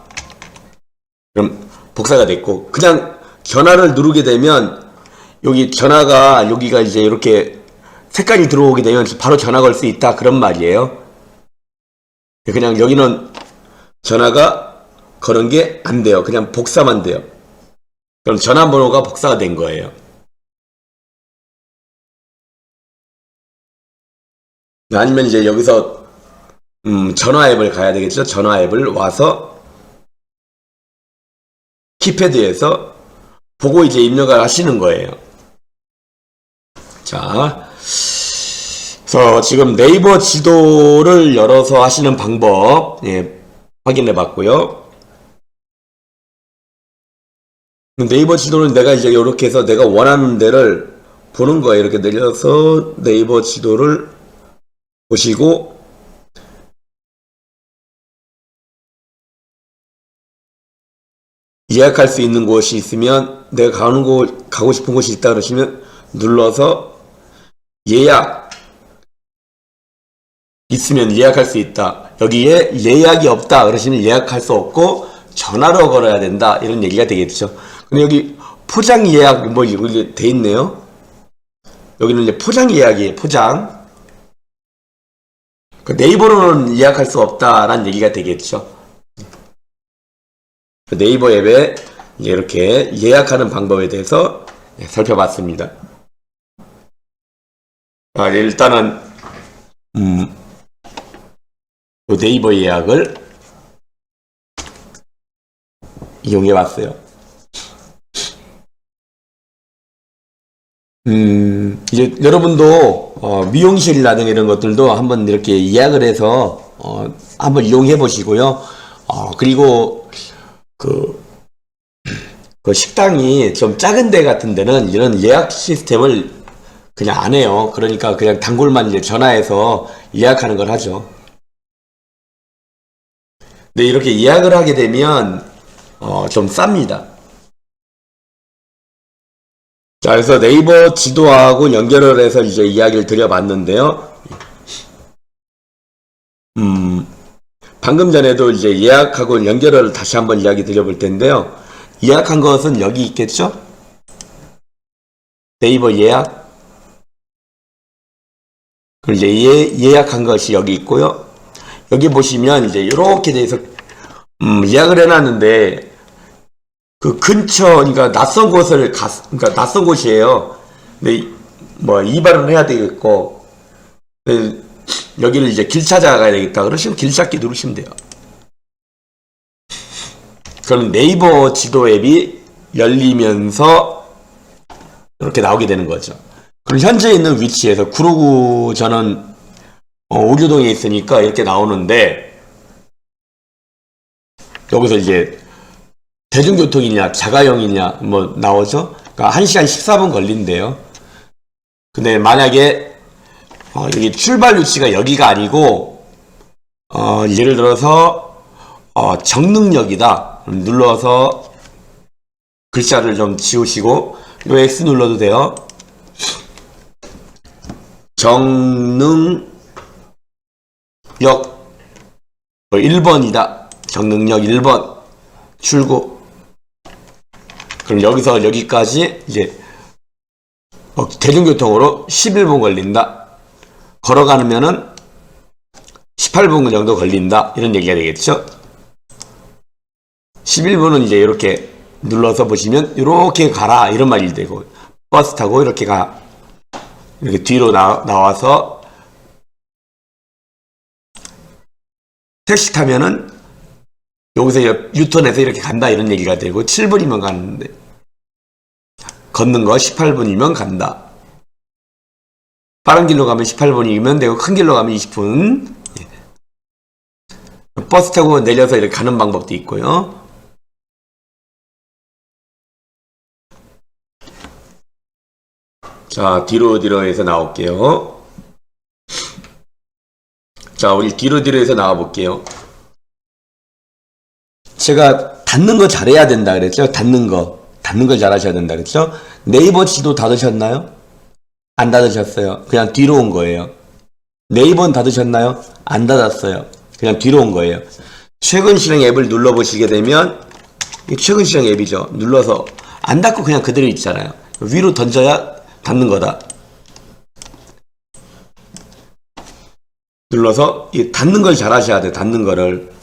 그럼 복사가 됐고 그냥 전화를 누르게 되면 여기 전화가 여기가 이제 이렇게 색깔이 들어오게 되면 바로 전화 걸 수 있다 그런 말이에요. 그냥 여기는 전화가 거는 게 안 돼요. 그냥 복사만 돼요. 그럼 전화번호가 복사가 된 거예요. 아니면 이제 여기서 전화 앱을 가야 되겠죠. 전화 앱을 와서 키패드에서 보고 이제 입력을 하시는 거예요. 자, 그래서 지금 네이버 지도를 열어서 하시는 방법 확인해 봤고요. 네이버 지도는 내가 이제 이렇게 해서 내가 원하는 데를 보는 거예요. 이렇게 내려서 네이버 지도를 보시고 예약할 수 있는 곳이 있으면 내가 가고 싶은 곳이 있다 그러시면 눌러서 예약 있으면 예약할 수 있다. 여기에 예약이 없다 그러시면 예약할 수 없고 전화로 걸어야 된다 이런 얘기가 되겠죠. 근데 여기 포장 예약 뭐 이렇게 돼 있네요. 여기는 이제 포장 예약이에요. 포장. 네이버로는 예약할 수 없다라는 얘기가 되겠죠. 네이버 앱에 이렇게 예약하는 방법에 대해서 살펴봤습니다. 일단은 네이버 예약을 이용해 봤어요. 이제 여러분도 미용실이라든가 이런 것들도 한번 이렇게 예약을 해서 한번 이용해 보시고요. 그리고 그 식당이 좀 작은 데 같은 데는 이런 예약 시스템을 그냥 안 해요. 그러니까 그냥 단골만 이제 전화해서 예약하는 걸 하죠. 근데 이렇게 예약을 하게 되면 좀 쌉니다. 자, 그래서 네이버 지도하고 연결을 해서 이제 이야기를 드려봤는데요. 방금 전에도 이제 예약하고 연결을 다시 한번 이야기 드려볼 텐데요. 예약한 것은 여기 있겠죠? 네이버 예약. 그리고 이제 예약한 것이 여기 있고요. 여기 보시면 이제 이렇게 돼서 예약을 해놨는데 그 근처, 그러니까 낯선 곳을 그러니까 낯선 곳이에요. 근데 뭐 이발은 해야 되겠고, 여기를 이제 길 찾아가야 되겠다. 그러시면 길 찾기 누르시면 돼요. 그럼 네이버 지도 앱이 열리면서 이렇게 나오게 되는 거죠. 그럼 현재 있는 위치에서 구로구 저는 오류동에 있으니까 이렇게 나오는데 여기서 이제 대중교통이냐 자가용이냐 뭐 나오죠. 그러니까 1시간 14분 걸린대요. 근데 만약에 여기 출발 위치가 여기가 아니고 예를 들어서 정릉역이다 눌러서 글자를 좀 지우시고 요 X 눌러도 돼요. 정릉역 1번이다. 정릉역 1번 출구. 그럼 여기서 여기까지 이제 대중교통으로 11분 걸린다. 걸어가면은 18분 정도 걸린다. 이런 얘기가 되겠죠. 11분은 이제 이렇게 눌러서 보시면 이렇게 가라 이런 말이 되고, 버스 타고 이렇게 가, 이렇게 뒤로 나와서 택시 타면은 여기서 유턴해서 이렇게 간다 이런 얘기가 되고, 7분이면 가는데 걷는 거 18분이면 간다. 빠른 길로 가면 18분이면 되고 큰 길로 가면 20분. 버스 타고 내려서 이렇게 가는 방법도 있고요. 자, 뒤로 해서 나올게요. 자, 우리 뒤로 해서 나와 볼게요. 제가 닫는 거 잘해야 된다 그랬죠? 닫는 걸 잘하셔야 된다 그랬죠? 네이버 지도 닫으셨나요? 안 닫으셨어요. 그냥 뒤로 온 거예요. 네이버는 닫으셨나요? 안 닫았어요. 그냥 뒤로 온 거예요. 최근 실행 앱을 눌러보시게 되면 최근 실행 앱이죠. 눌러서 안 닫고 그냥 그대로 있잖아요. 위로 던져야 닫는 거다. 눌러서 이 닫는 걸 잘 하셔야 돼요. 닫는 거를.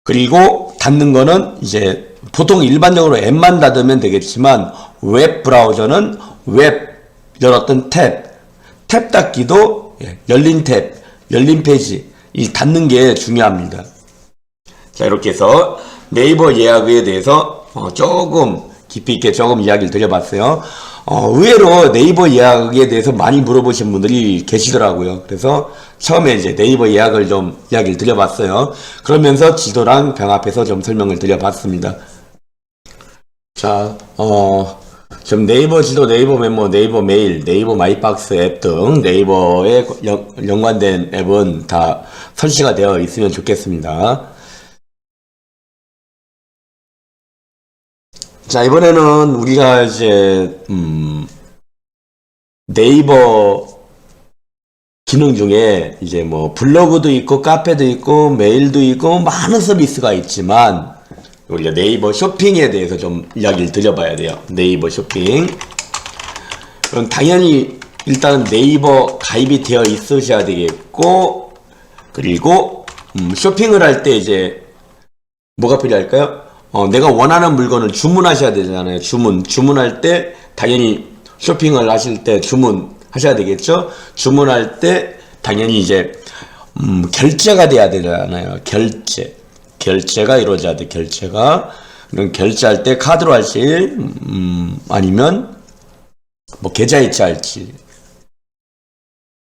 그리고 닫는 거는 이제 보통 일반적으로 앱만 닫으면 되겠지만 웹 브라우저는 웹 열었던 탭 닫기도 열린 탭, 열린 페이지 이 닫는 게 중요합니다. 자, 이렇게 해서 네이버 예약에 대해서 조금 깊이 있게 조금 이야기를 드려봤어요. 의외로 네이버 예약에 대해서 많이 물어보신 분들이 계시더라고요. 그래서 처음에 이제 네이버 예약을 좀 이야기를 드려봤어요. 그러면서 지도랑 병합해서 좀 설명을 드려봤습니다. 자, 좀 네이버 지도, 네이버 메모, 네이버 메일, 네이버 마이박스 앱 등 네이버에 연관된 앱은 다 설치가 되어 있으면 좋겠습니다. 자, 이번에는 우리가 이제 네이버 기능 중에 이제 뭐 블로그도 있고 카페도 있고 메일도 있고 많은 서비스가 있지만 우리가 네이버 쇼핑에 대해서 좀 이야기를 드려봐야 돼요. 네이버 쇼핑. 그럼 당연히 일단은 네이버 가입이 되어 있으셔야 되겠고, 그리고 쇼핑을 할 때 이제 뭐가 필요할까요? 내가 원하는 물건을 주문하셔야 되잖아요. 주문할 때 결제할 쇼핑을 하실 때 주문하셔야 되겠죠? 주문할 때 당연히 이제 결제가 돼야 되잖아요. 결제가 이루어져야 돼. 그럼 결제할 때 카드로 할지 아니면 뭐 계좌이체 할지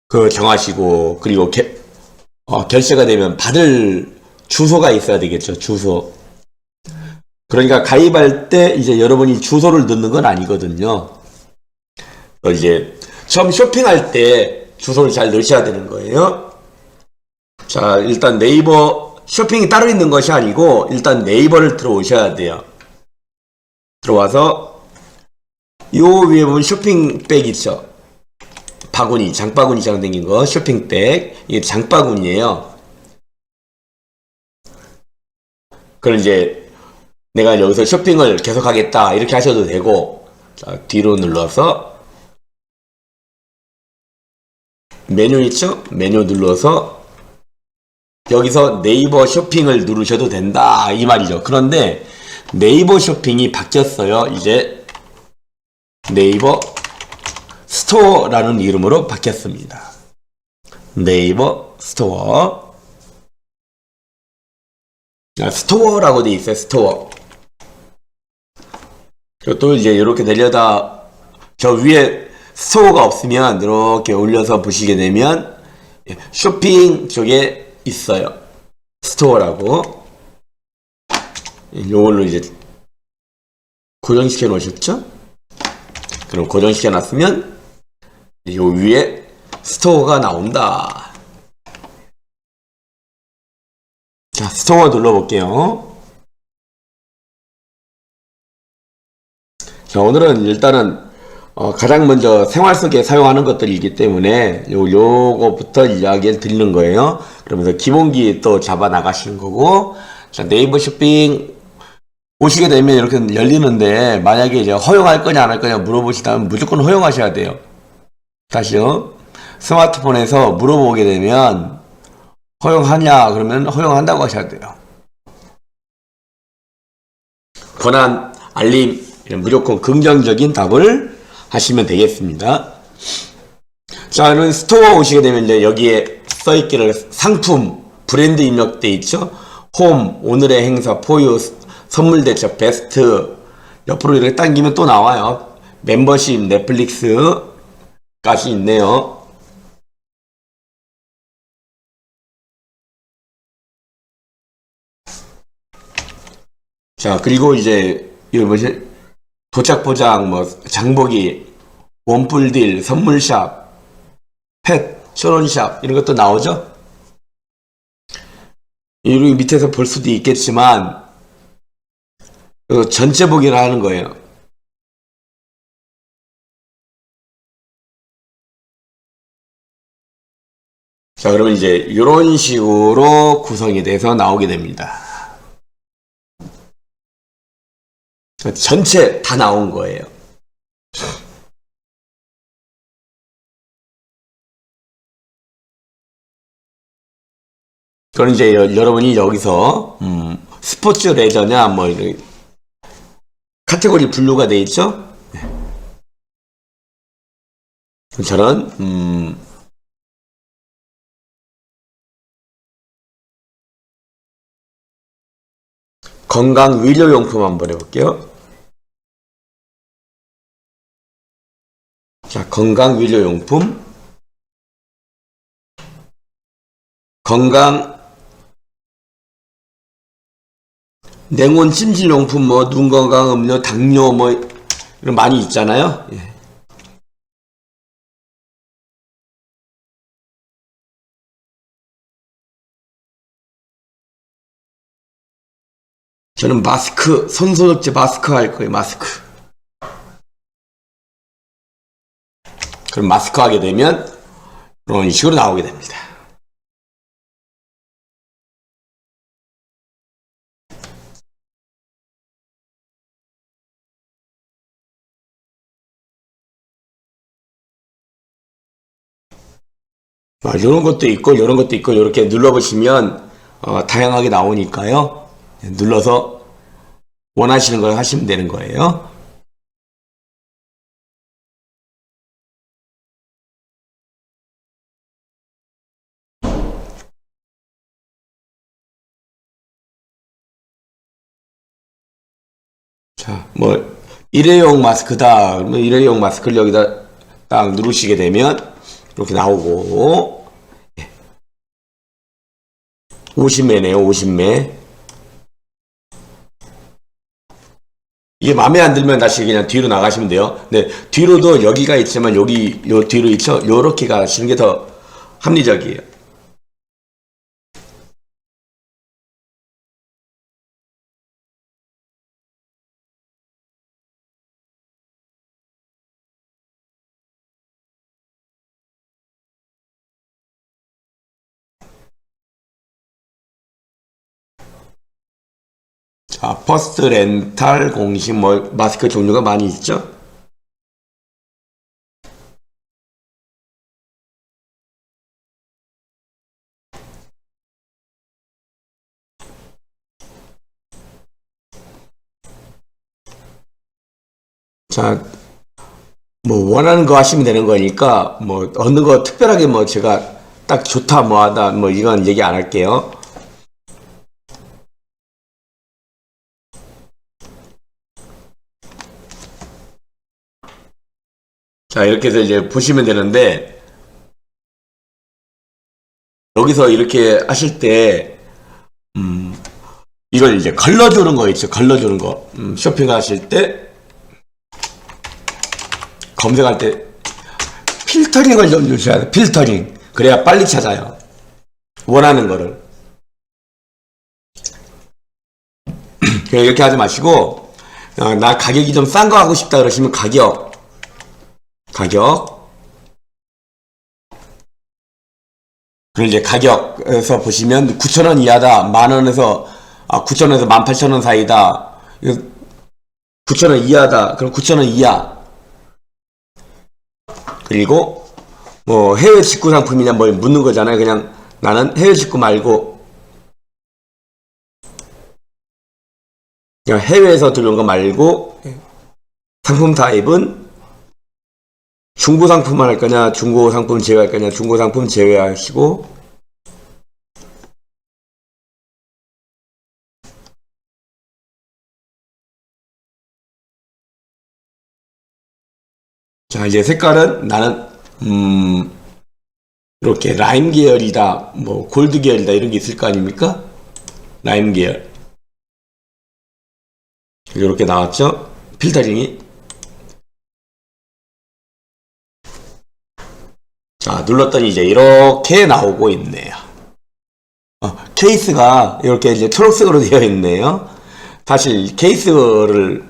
그 정하시고, 그리고 결제가 되면 받을 주소가 있어야 되겠죠. 주소. 그러니까 가입할 때 이제 여러분이 주소를 넣는 건 아니거든요. 이제 처음 쇼핑할 때 주소를 잘 넣으셔야 되는 거예요. 자, 일단 네이버 쇼핑이 따로 있는 것이 아니고 일단 네이버를 들어오셔야 돼요. 들어와서 요 위에 보면 쇼핑백 있죠. 장바구니처럼 생긴 거, 쇼핑백. 이게 장바구니예요. 그럼 이제 내가 여기서 쇼핑을 계속 하겠다 이렇게 하셔도 되고, 자, 뒤로 눌러서 메뉴 있죠? 메뉴 눌러서 여기서 네이버 쇼핑을 누르셔도 된다 이 말이죠. 그런데 네이버 쇼핑이 바뀌었어요. 이제 네이버 스토어라는 이름으로 바뀌었습니다. 네이버 스토어. 스토어라고 돼 있어요. 스토어. 또 이제 이렇게 내려다 저 위에 스토어가 없으면 이렇게 올려서 보시게 되면 쇼핑 쪽에 있어요. 스토어라고. 요걸로 이제 고정시켜 놓으셨죠? 그럼 고정시켜 놨으면 요 위에 스토어가 나온다. 자, 스토어 눌러볼게요. 자, 오늘은 일단은 가장 먼저 생활 속에 사용하는 것들이기 때문에 요거부터 이야기를 드리는 거예요. 그러면서 기본기 또 잡아 나가시는 거고, 자, 네이버 쇼핑 오시게 되면 이렇게 열리는데 만약에 이제 허용할 거냐 안 할 거냐 물어보시다면 무조건 허용하셔야 돼요. 다시요. 스마트폰에서 물어보게 되면 허용하냐 그러면 허용한다고 하셔야 돼요. 권한, 알림 무조건 긍정적인 답을 하시면 되겠습니다. 자, 그러면 스토어 오시게 되면 이제 여기에 써있기를 상품, 브랜드 입력돼 있죠. 홈, 오늘의 행사, 포유, 선물 대첩, 베스트. 옆으로 이렇게 당기면 또 나와요. 멤버십, 넷플릭스까지 있네요. 자, 그리고 이제 이거 뭐지? 도착 포장, 뭐 장보기, 원뿔딜, 선물샵, 펫, 쇼론샵 이런 것도 나오죠. 여기 밑에서 볼 수도 있겠지만 전체 보기를 하는 거예요. 자, 그러면 이제 이런 식으로 구성이 돼서 나오게 됩니다. 전체 다 나온 거예요. 그럼 이제 여러분이 여기서 스포츠 레저냐 뭐 카테고리 분류가 돼 있죠. 저는 건강 의료용품 한번 해볼게요. 자, 건강 의료용품, 건강 냉온 찜질용품, 뭐 눈 건강 음료, 당뇨 뭐 이런 많이 있잖아요. 예. 저는 마스크, 손소독제 마스크 할 거예요. 마스크. 그럼 마스크 하게 되면 그런 식으로 나오게 됩니다. 이런 것도 있고 이런 것도 있고 이렇게 눌러보시면 다양하게 나오니까요. 눌러서 원하시는 걸 하시면 되는 거예요. 자, 뭐 일회용 마스크다. 일회용 마스크를 여기다 딱 누르시게 되면 이렇게 나오고 50매네요. 50매. 이게 마음에 안 들면 다시 그냥 뒤로 나가시면 돼요. 네, 뒤로도 여기가 있지만 여기 요 뒤로 있죠. 요렇게 가시는 게 더 합리적이에요. 자, 퍼스트 렌탈 공식 뭐 마스크 종류가 많이 있죠. 자, 뭐 원하는 거 하시면 되는 거니까 뭐 어느 거 특별하게 뭐 제가 딱 좋다 뭐하다 뭐 이건 얘기 안 할게요. 자, 이렇게 해서 이제 보시면 되는데 여기서 이렇게 하실 때 이걸 이제 걸러주는 거 있죠. 걸러주는 거. 쇼핑하실 때 검색할 때 필터링을 좀 주셔야 돼요. 필터링. 그래야 빨리 찾아요. 원하는 거를. 이렇게 하지 마시고 나 가격이 좀 싼 거 하고 싶다 그러시면 가격 그리고 이제 가격에서 보시면 9,000원 이하다. 만원에서 9,000원에서 18,000원 사이다. 9,000원 이하다. 그럼 9,000원 이하. 그리고 뭐 해외 직구 상품이냐 뭘 묻는 거잖아요. 그냥 나는 해외 직구 말고 그냥 해외에서 들어온 거 말고 상품 타입은 중고 상품만 할 거냐, 중고 상품 제외할 거냐, 중고 상품 제외하시고 자, 이제 색깔은 나는 이렇게 라임 계열이다, 뭐 골드 계열이다 이런 게 있을 거 아닙니까? 라임 계열 이렇게 나왔죠? 필터링이. 자, 눌렀더니 이제 이렇게 나오고 있네요. 케이스가 이렇게 이제 초록색으로 되어 있네요. 사실 케이스를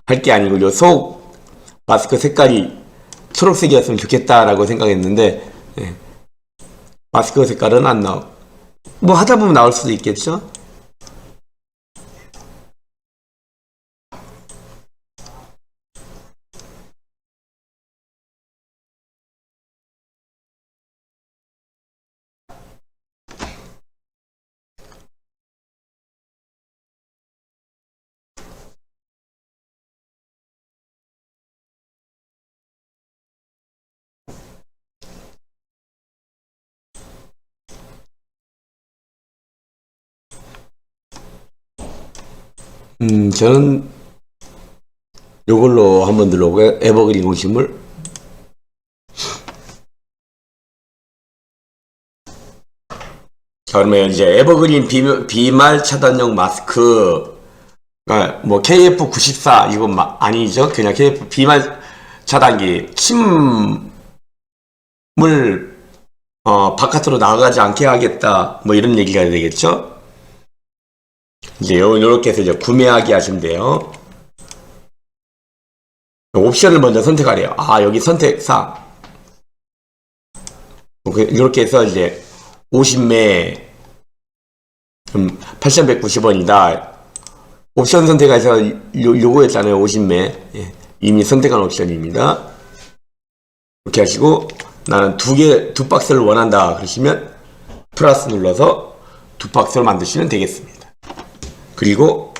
할 게 아니고 요 속 마스크 색깔이 초록색이었으면 좋겠다라고 생각했는데 마스크 색깔은 안 나오고 뭐 하다 보면 나올 수도 있겠죠. 저는 요걸로 한번 눌러보고요. 에버그린 공식물. 그러면 이제 에버그린 비말 차단용 마스크, 뭐 KF94 이건 아니죠. 그냥 KF 비말 차단기 침물 바깥으로 나가지 않게 하겠다. 뭐 이런 얘기가 되겠죠. 이제 요렇게 해서 이제 구매하기 하시면 돼요. 옵션을 먼저 선택하래요. 여기 선택사 이렇게 해서 이제 50매 8,190원이다. 옵션 선택해서 요거였잖아요. 50매. 예, 이미 선택한 옵션입니다. 이렇게 하시고 나는 두 박스를 원한다 그러시면 플러스 눌러서 두 박스를 만드시면 되겠습니다. 그리고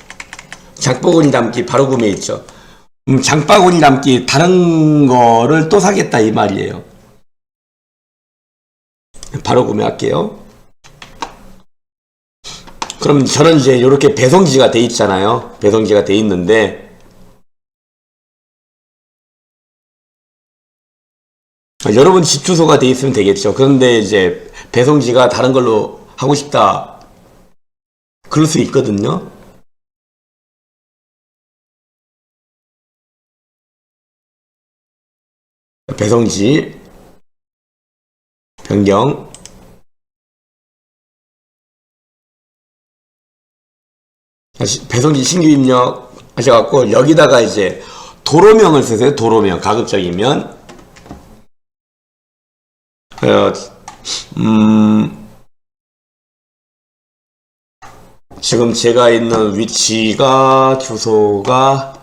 장바구니 담기 바로 구매 있죠. 장바구니 담기 다른 거를 또 사겠다 이 말이에요. 바로 구매할게요. 그럼 저는 이제 이렇게 배송지가 돼 있잖아요. 배송지가 돼 있는데 여러분 집 주소가 돼 있으면 되겠죠. 그런데 이제 배송지가 다른 걸로 하고 싶다 그럴 수 있거든요. 배송지 변경 다시 배송지 신규 입력 하셔갖고 여기다가 이제 도로명을 쓰세요. 도로명 가급적이면 지금 제가 있는 위치가 주소가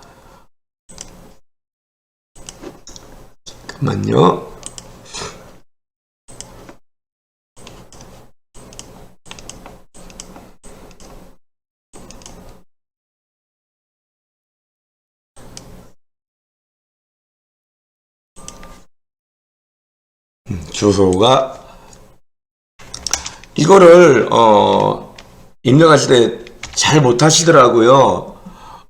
잠깐만요. 주소가 이거를 입력하실 때 잘 못하시더라고요.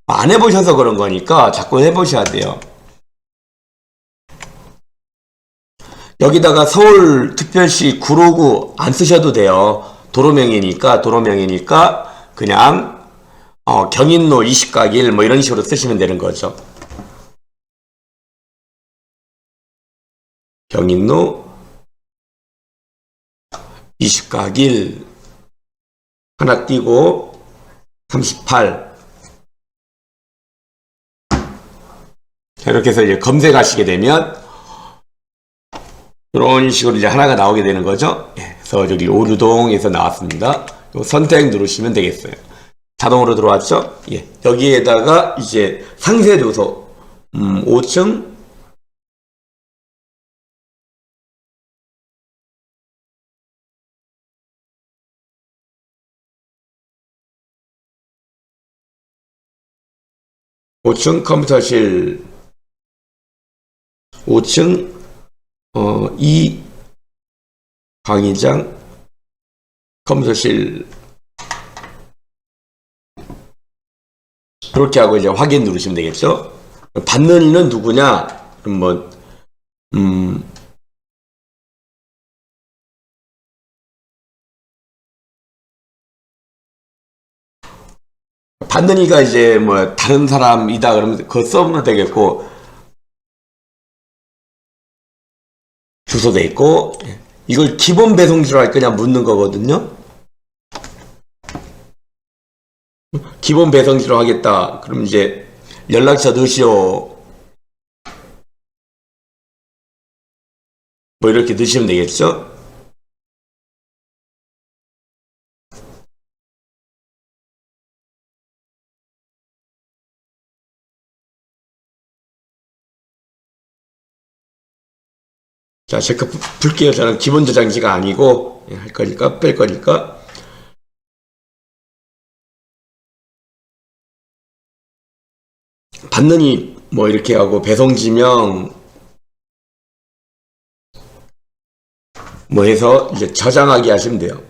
안 해보셔서 그런 거니까 자꾸 해보셔야 돼요. 여기다가 서울특별시 구로구 안 쓰셔도 돼요. 도로명이니까 그냥 경인로 20각1 뭐 이런 식으로 쓰시면 되는 거죠. 경인로 20각1 하나 띄고 38 이렇게 해서 이제 검색하시게 되면 이런 식으로 이제 하나가 나오게 되는 거죠. 그래서 저기 오류동에서 나왔습니다. 요 선택 누르시면 되겠어요. 자동으로 들어왔죠. 예. 여기에다가 이제 상세 주소 5층 5층 컴퓨터실 5층 2 강의장 컴퓨터실 그렇게 하고 이제 확인 누르시면 되겠죠. 받는 이는 누구냐? 그럼 뭐 받는 이가 이제 뭐 다른 사람이다 그러면 그거 써보면 되겠고 주소도 있고 이걸 기본 배송지로 할 거냐 묻는 거거든요. 기본 배송지로 하겠다. 그럼 이제 연락처 넣으시오. 뭐 이렇게 넣으시면 되겠죠. 자, 체크 풀게요. 저는 기본 저장지가 아니고 할 거니까 뺄 거니까. 받느니 뭐 이렇게 하고 배송지명 뭐 해서 이제 저장하기 하시면 돼요.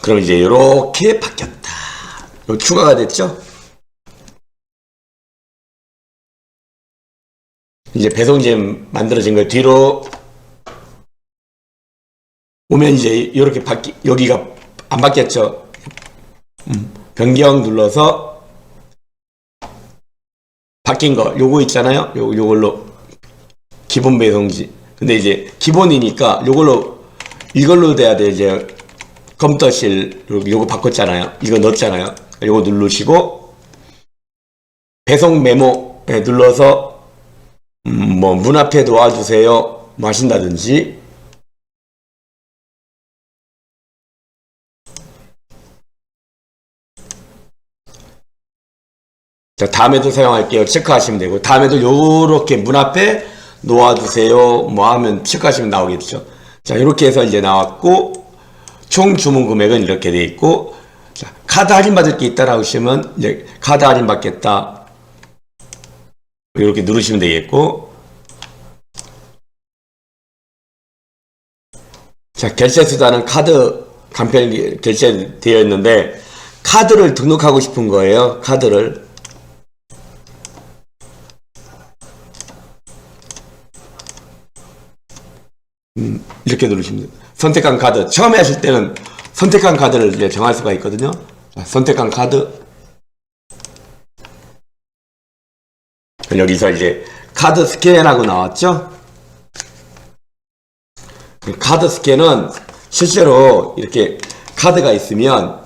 그럼 이제 이렇게 바뀌었다. 요 추가가 됐죠? 이제 배송지 만들어진 거 뒤로 오면 이제 이렇게 여기가 안 바뀌었죠? 변경 눌러서 바뀐 거 요거 있잖아요. 요걸로 기본 배송지. 근데 이제 기본이니까 이걸로 돼야 돼. 이제 컴퓨터실 요거 바꿨잖아요. 이거 넣었잖아요. 요거 누르시고 배송 메모에 눌러서 뭐 문 앞에 놓아주세요 뭐 하신다든지. 자, 다음에도 사용할게요. 체크하시면 되고, 다음에도 요렇게 문 앞에 놓아주세요 뭐 하면 체크하시면 나오겠죠. 자, 이렇게 해서 이제 나왔고, 총 주문 금액은 이렇게 돼 있고, 자, 카드 할인 받을 게 있다라고 하시면 이제 카드 할인 받겠다 이렇게 누르시면 되겠고, 자, 결제 수단은 카드 간편 결제되어 있는데 카드를 등록하고 싶은 거예요. 카드를 이렇게 누르시면 돼요. 선택한 카드, 처음에 하실 때는 선택한 카드를 이제 정할 수가 있거든요. 자, 선택한 카드, 여기서 이제 카드 스캔하고 나왔죠. 카드 스캔은 실제로 이렇게 카드가 있으면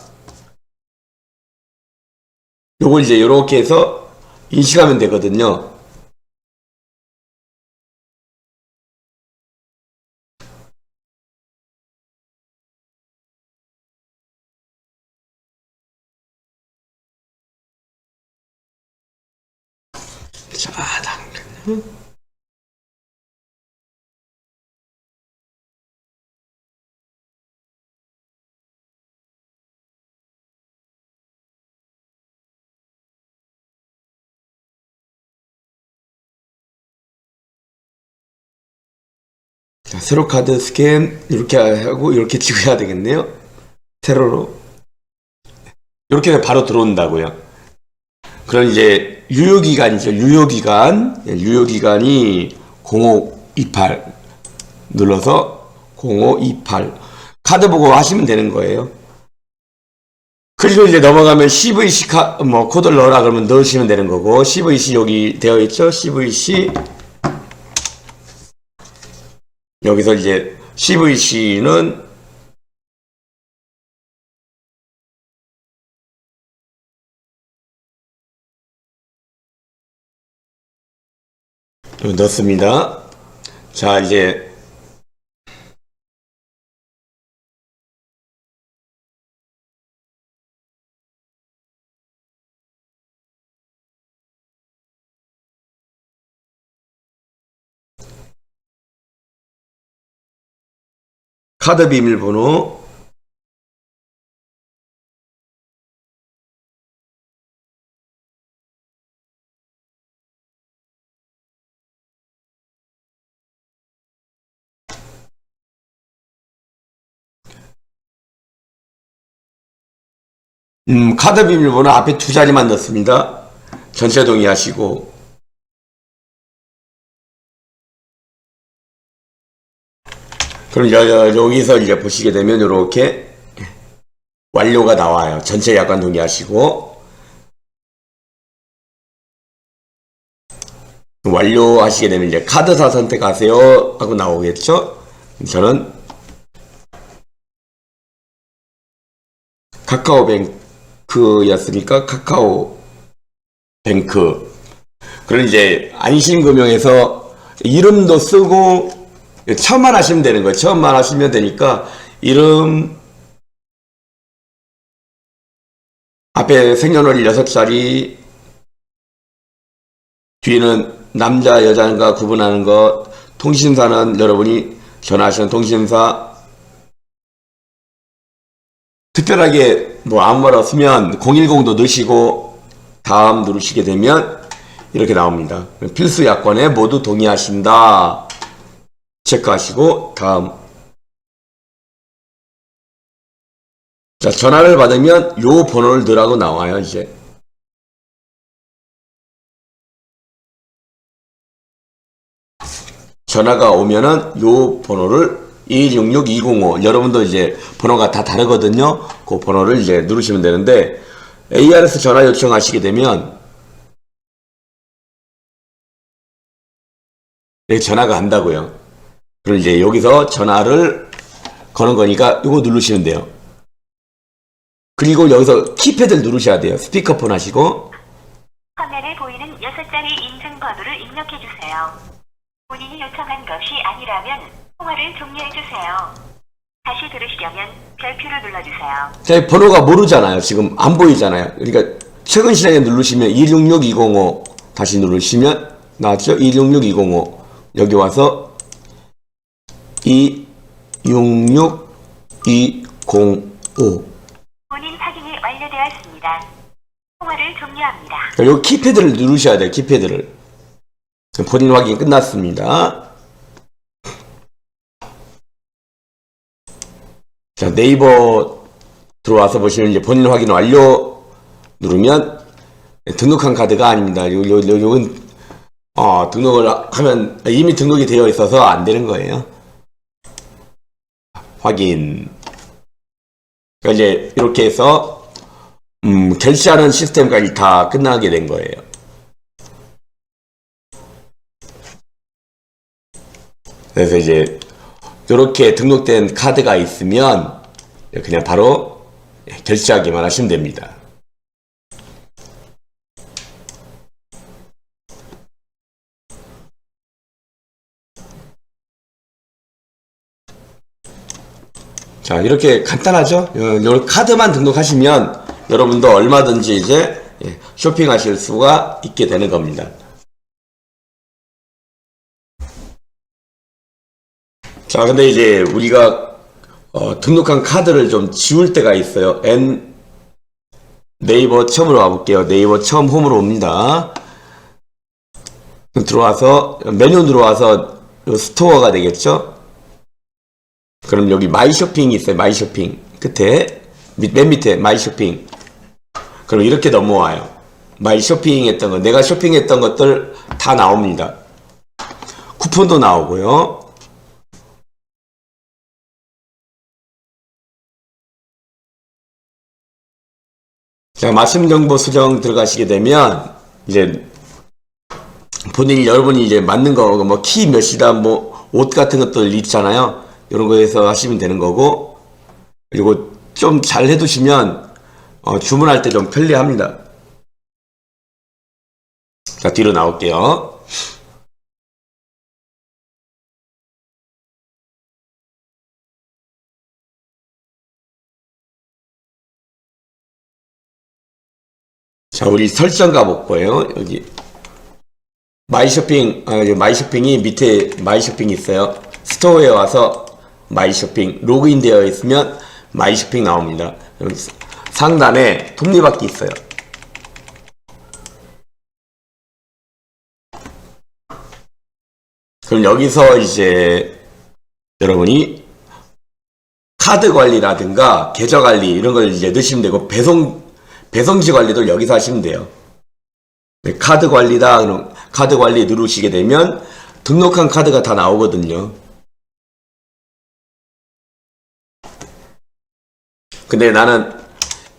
요걸 이제 이렇게 해서 인식하면 되거든요. 자, 당근. 자, 세로 카드 스캔 이렇게 하고 이렇게 찍어야 되겠네요. 세로로 이렇게 바로 들어온다고요. 그럼 이제 유효기간이죠. 유효기간이 0528 눌러서 0528 카드 보고 하시면 되는 거예요. 그리고 이제 넘어가면 CVC 뭐 코드를 넣으라 그러면 넣으시면 되는 거고, CVC 여기 되어 있죠. CVC 여기서 이제 CVC는 넣습니다. 자, 이제 카드 비밀번호 카드 비밀번호 앞에 두 자리만 넣습니다. 전체 동의하시고, 그럼 여기서 이제 보시게 되면 이렇게 완료가 나와요. 전체 약관 동의하시고, 완료하시게 되면 이제 카드사 선택하세요 하고 나오겠죠. 저는 카카오뱅크였으니까 카카오뱅크. 그럼 이제 안심금융에서 이름도 쓰고 처음만 하시면 되는 거예요. 처음만 하시면 되니까 이름 앞에 생년월일 6자리, 뒤에는 남자 여자인가 구분하는 것, 통신사는 여러분이 전화하시는 통신사, 특별하게 뭐 아무 말 없으면 010도 넣으시고 다음 누르시게 되면 이렇게 나옵니다. 필수 약관에 모두 동의하신다 체크하시고 다음. 자, 전화를 받으면 요 번호를 넣으라고 나와요. 이제 전화가 오면은 요 번호를 216-205 여러분도 이제 번호가 다 다르거든요. 그 번호를 이제 누르시면 되는데, ARS 전화 요청하시게 되면 전화가 간다고요. 그럼 이제 여기서 전화를 거는 거니까 이거 누르시면 돼요. 그리고 여기서 키패드를 누르셔야 돼요. 스피커폰 하시고 화면에 보이는 있는 6자리 인증번호를 입력해주세요. 본인이 요청한 것이 아니라면 통화를 종료해주세요. 다시 들으시려면 별표를 눌러주세요. 자, 번호가 모르잖아요. 지금 안 보이잖아요. 그러니까 최근 시장에 누르시면 266205 다시 누르시면 나왔죠? 266205 여기 와서 266205 본인 확인이 완료되었습니다. 통화를 종료합니다. 여기 키패드를 누르셔야 돼요. 키패드를. 본인 확인 끝났습니다. 자, 네이버 들어와서 보시면 이제 본인 확인 완료 누르면 등록한 카드가 아닙니다. 요건 등록을 하면 이미 등록이 되어 있어서 안 되는 거예요. 확인. 그러니까 이제 이렇게 해서 결제하는 시스템까지 다 끝나게 된 거예요. 그래서 이제 이렇게 등록된 카드가 있으면 그냥 바로 결제하기만 하시면 됩니다. 자, 이렇게 간단하죠? 요 카드만 등록하시면 여러분도 얼마든지 이제 쇼핑하실 수가 있게 되는 겁니다. 자, 근데 이제 우리가 등록한 카드를 좀 지울 때가 있어요. 네이버 처음으로 와볼게요. 네이버 처음 홈으로 옵니다. 들어와서 메뉴 들어와서 스토어가 되겠죠? 그럼 여기 마이 쇼핑이 있어요. 마이 쇼핑 끝에 맨 밑에 마이 쇼핑. 그럼 이렇게 넘어와요. 마이 쇼핑했던 거, 내가 쇼핑했던 것들 다 나옵니다. 쿠폰도 나오고요. 자, 말씀 정보 수정 들어가시게 되면 이제 여러분이 이제 맞는 거, 뭐 키 몇이다, 뭐 옷 같은 것들 있잖아요. 이런 거에서 하시면 되는 거고, 그리고 좀 잘 해두시면 주문할 때 좀 편리합니다. 자, 뒤로 나올게요. 자, 우리 설정 가볼 거예요. 여기 마이 쇼핑, 마이 쇼핑이 밑에 마이 쇼핑이 있어요. 스토어에 와서 마이 쇼핑 로그인 되어 있으면 마이 쇼핑 나옵니다. 여기 상단에 톱니바퀴 있어요. 그럼 여기서 이제 여러분이 카드 관리라든가 계좌 관리 이런 걸 이제 넣으시면 되고, 배송지 관리도 여기서 하시면 돼요. 카드 관리다, 그럼 카드 관리 누르시게 되면 등록한 카드가 다 나오거든요. 근데 나는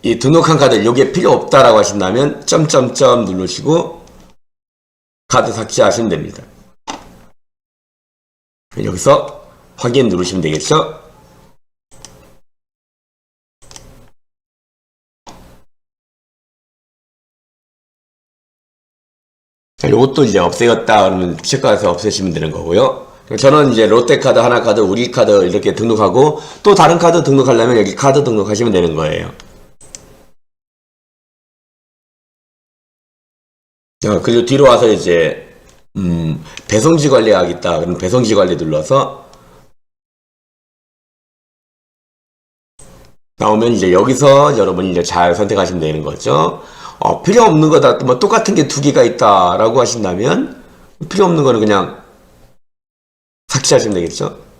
이 등록한 카드 여기에 필요 없다라고 하신다면 점점점 누르시고 카드 삭제하시면 됩니다. 여기서 확인 누르시면 되겠죠? 자, 요것도 이제 없애었다 그러면 체크해서 없애시면 되는 거고요. 저는 이제 롯데카드, 하나카드, 우리카드 이렇게 등록하고, 또 다른 카드 등록하려면 여기 카드 등록하시면 되는 거예요. 그리고 뒤로 와서 이제 배송지 관리하겠다 그럼 배송지 관리 눌러서 나오면 이제 여기서 여러분이 이제 잘 선택하시면 되는 거죠. 필요 없는 거다, 뭐 똑같은 게 두 개가 있다라고 하신다면 필요 없는 거는 그냥 삭제하시면 되겠죠.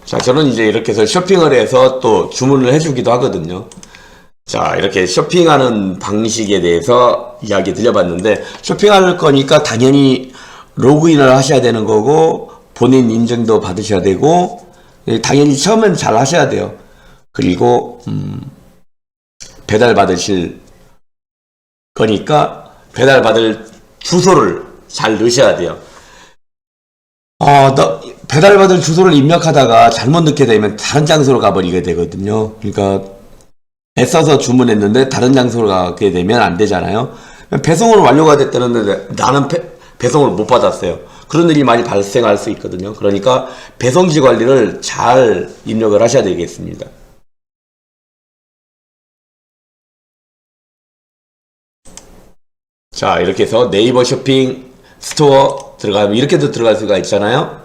자, 저는 이제 이렇게 해서 쇼핑을 해서 또 주문을 해주기도 하거든요. 자, 이렇게 쇼핑하는 방식에 대해서 이야기 드려봤는데, 쇼핑할 거니까 당연히 로그인을 하셔야 되는 거고, 본인 인증도 받으셔야 되고, 당연히 처음엔 잘 하셔야 돼요. 그리고 배달 받으실 거니까 배달 받을 주소를 잘 넣으셔야 돼요. 배달받을 주소를 입력하다가 잘못 넣게 되면 다른 장소로 가버리게 되거든요. 그러니까 애써서 주문했는데 다른 장소로 가게 되면 안 되잖아요. 배송은 완료가 됐다는데 나는 배송을 못 받았어요. 그런 일이 많이 발생할 수 있거든요. 그러니까 배송지 관리를 잘 입력을 하셔야 되겠습니다. 자, 이렇게 해서 네이버 쇼핑 스토어 들어가면 이렇게도 들어갈 수가 있잖아요.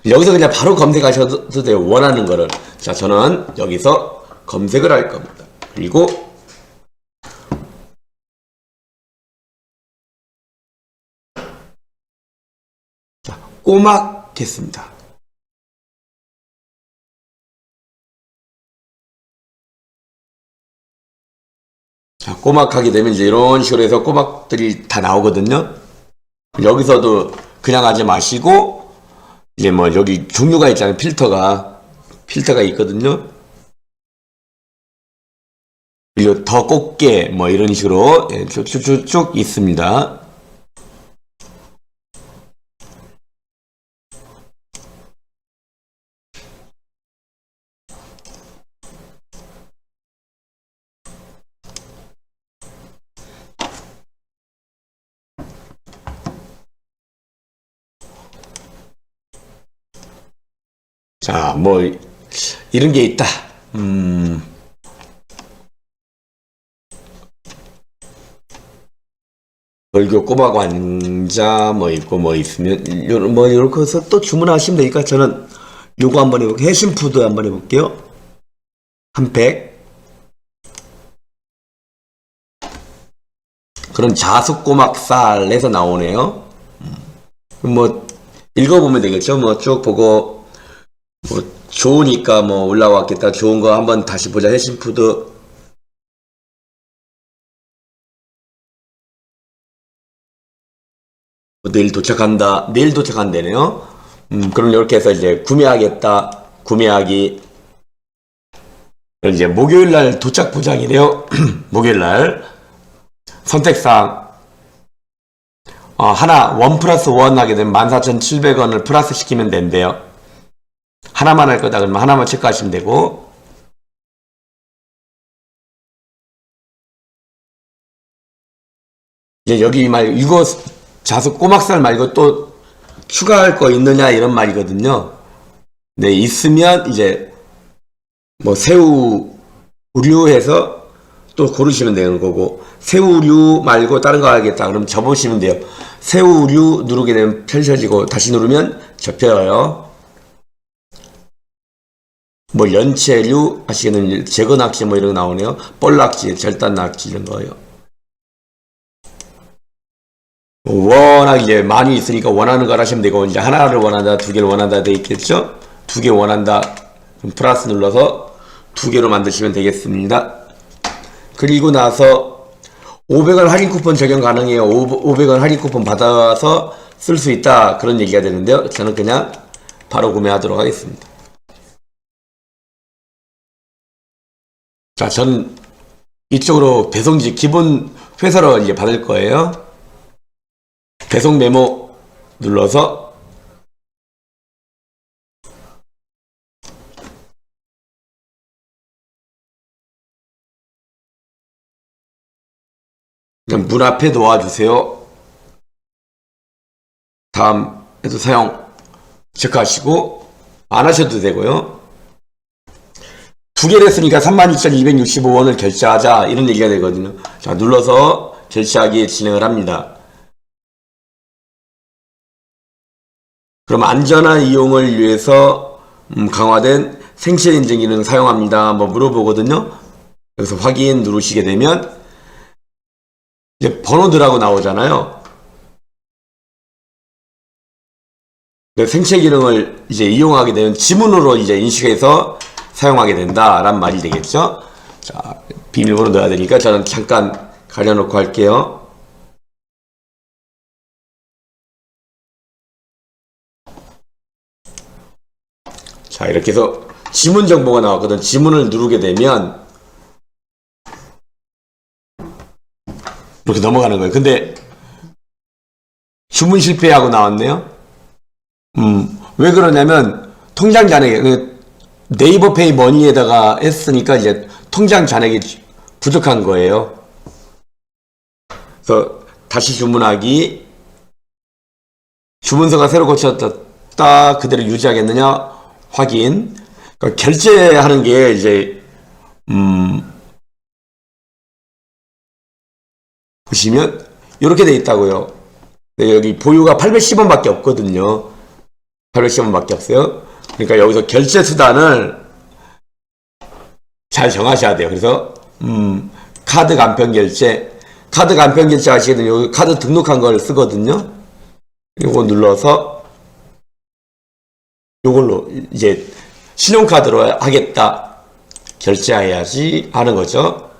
여기서 그냥 바로 검색하셔도 돼요. 원하는 거를. 자, 저는 여기서 검색을 할 겁니다. 그리고 자, 꼬막 했습니다. 자, 꼬막 하게 되면 이제 이런 식으로 해서 꼬막들이 다 나오거든요. 여기서도 그냥 하지 마시고 이제 뭐 여기 종류가 있잖아요. 필터가 있거든요. 그리고 더 곱게 뭐 이런 식으로 쭉쭉쭉 있습니다. 자, 뭐 이런 게 있다. 벌교 꼬막 완자 뭐 있고 뭐 있으면 뭐 이렇게 해서 또 주문하시면 되니까 저는 요거 한번 해볼게요. 해신푸드 한번 해볼게요. 한 팩. 그런 자숙 꼬막살에서 나오네요. 뭐 읽어보면 되겠죠. 뭐 쭉 보고 뭐 좋으니까 뭐 올라왔겠다. 좋은 거 한번 다시 보자. 해신푸드. 내일 도착한다. 내일 도착한대네요. 그럼 이렇게 해서 이제 구매하겠다. 구매하기. 이제 목요일날 도착 보장이래요. 목요일날 선택사항 하나 1+1 하게 되면 14,700원을 플러스 시키면 된대요. 하나만 할 거다 그러면 하나만 체크하시면 되고, 이제 여기 이거 자수 꼬막살 말고 또 추가할 거 있느냐 이런 말이거든요. 네, 있으면 이제 뭐 새우류 해서 또 고르시면 되는 거고, 새우류 말고 다른 거 하겠다 그럼 접으시면 돼요. 새우류 누르게 되면 펼쳐지고 다시 누르면 접혀요. 뭐 연체류 하시겠는 제거낙지 뭐 이런 거 나오네요. 볼낙지, 절단낙지 이런 거요. 워낙 이제 많이 있으니까 원하는 걸 하시면 되고, 이제 하나를 원한다, 두 개를 원한다 돼 있겠죠? 두 개 원한다. 그럼 플러스 눌러서 두 개로 만드시면 되겠습니다. 그리고 나서 500원 할인 쿠폰 적용 가능해요. 500원 할인 쿠폰 받아서 쓸 수 있다. 그런 얘기가 되는데요. 저는 그냥 바로 구매하도록 하겠습니다. 자, 전 이쪽으로 배송지 기본 회사로 이제 받을 거예요. 배송 메모 눌러서 그냥 문 앞에 놓아주세요. 다음에도 사용 체크하시고 안 하셔도 되고요. 두 개를 했으니까 32,265원을 결제하자 이런 얘기가 되거든요. 자, 눌러서 결제하기 진행을 합니다. 그럼 안전한 이용을 위해서 강화된 생체 인증 기능 사용합니다. 한번 물어보거든요. 여기서 확인 누르시게 되면 이제 번호들하고 나오잖아요. 생체 기능을 이제 이용하게 되면 지문으로 이제 인식해서 사용하게 된다라는 말이 되겠죠. 자, 비밀번호 넣어야 되니까 저는 잠깐 가려놓고 할게요. 자, 이렇게 해서 지문 정보가 나왔거든. 지문을 누르게 되면 이렇게 넘어가는 거예요. 근데 주문 실패하고 나왔네요. 왜 그러냐면 통장 잔액, 네이버 페이 머니에다가 했으니까 이제 통장 잔액이 부족한 거예요. 그래서 다시 주문하기, 주문서가 새로 고쳐졌다 그대로 유지하겠느냐 확인. 그러니까 결제하는 게 이제 보시면 이렇게 돼 있다고요. 여기 보유가 810원밖에 없거든요. 810원밖에 없어요. 그러니까 여기서 결제 수단을 잘 정하셔야 돼요. 그래서 카드 간편 결제, 카드 간편 결제 하시게 되면 여기 카드 등록한 걸 쓰거든요. 이거 눌러서 이걸로 이제 신용카드로 하겠다, 결제해야지 하는 거죠.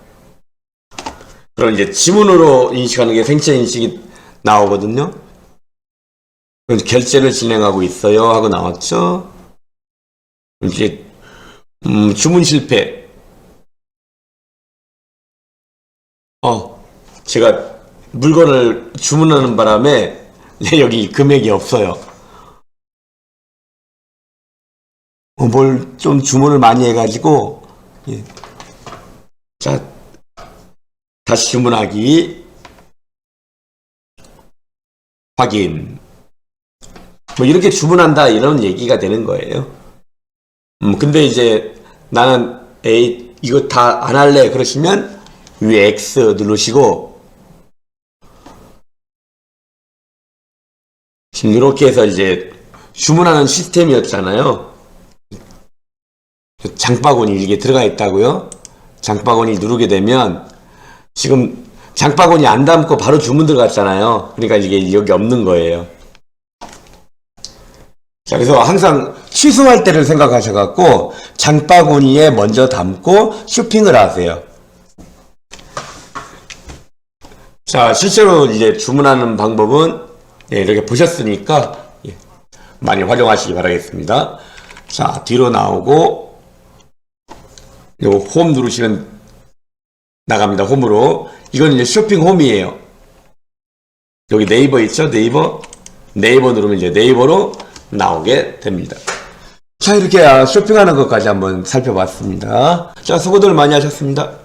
그럼 이제 지문으로 인식하는 게 생체 인식이 나오거든요. 결제를 진행하고 있어요 하고 나왔죠. 이제 주문 실패. 제가 물건을 주문하는 바람에 여기 금액이 없어요. 뭘 좀 주문을 많이 해가지고, 예. 자, 다시 주문하기, 확인. 뭐 이렇게 주문한다 이런 얘기가 되는 거예요. 근데 이제 나는 에이 이거 다 안 할래 그러시면 위에 X 누르시고, 지금 이렇게 해서 이제 주문하는 시스템이었잖아요. 장바구니 이게 들어가 있다고요. 장바구니 누르게 되면 지금 장바구니 안 담고 바로 주문 들어갔잖아요. 그러니까 이게 여기 없는 거예요. 자, 그래서 항상 취소할 때를 생각하셔갖고 장바구니에 먼저 담고 쇼핑을 하세요. 자, 실제로 이제 주문하는 방법은 이렇게 보셨으니까 많이 활용하시기 바라겠습니다. 자, 뒤로 나오고 요 홈 누르시면 나갑니다. 홈으로. 이건 이제 쇼핑 홈이에요. 여기 네이버 있죠? 네이버 누르면 이제 네이버로 나오게 됩니다. 자, 이렇게 쇼핑하는 것까지 한번 살펴봤습니다. 자, 수고들 많이 하셨습니다.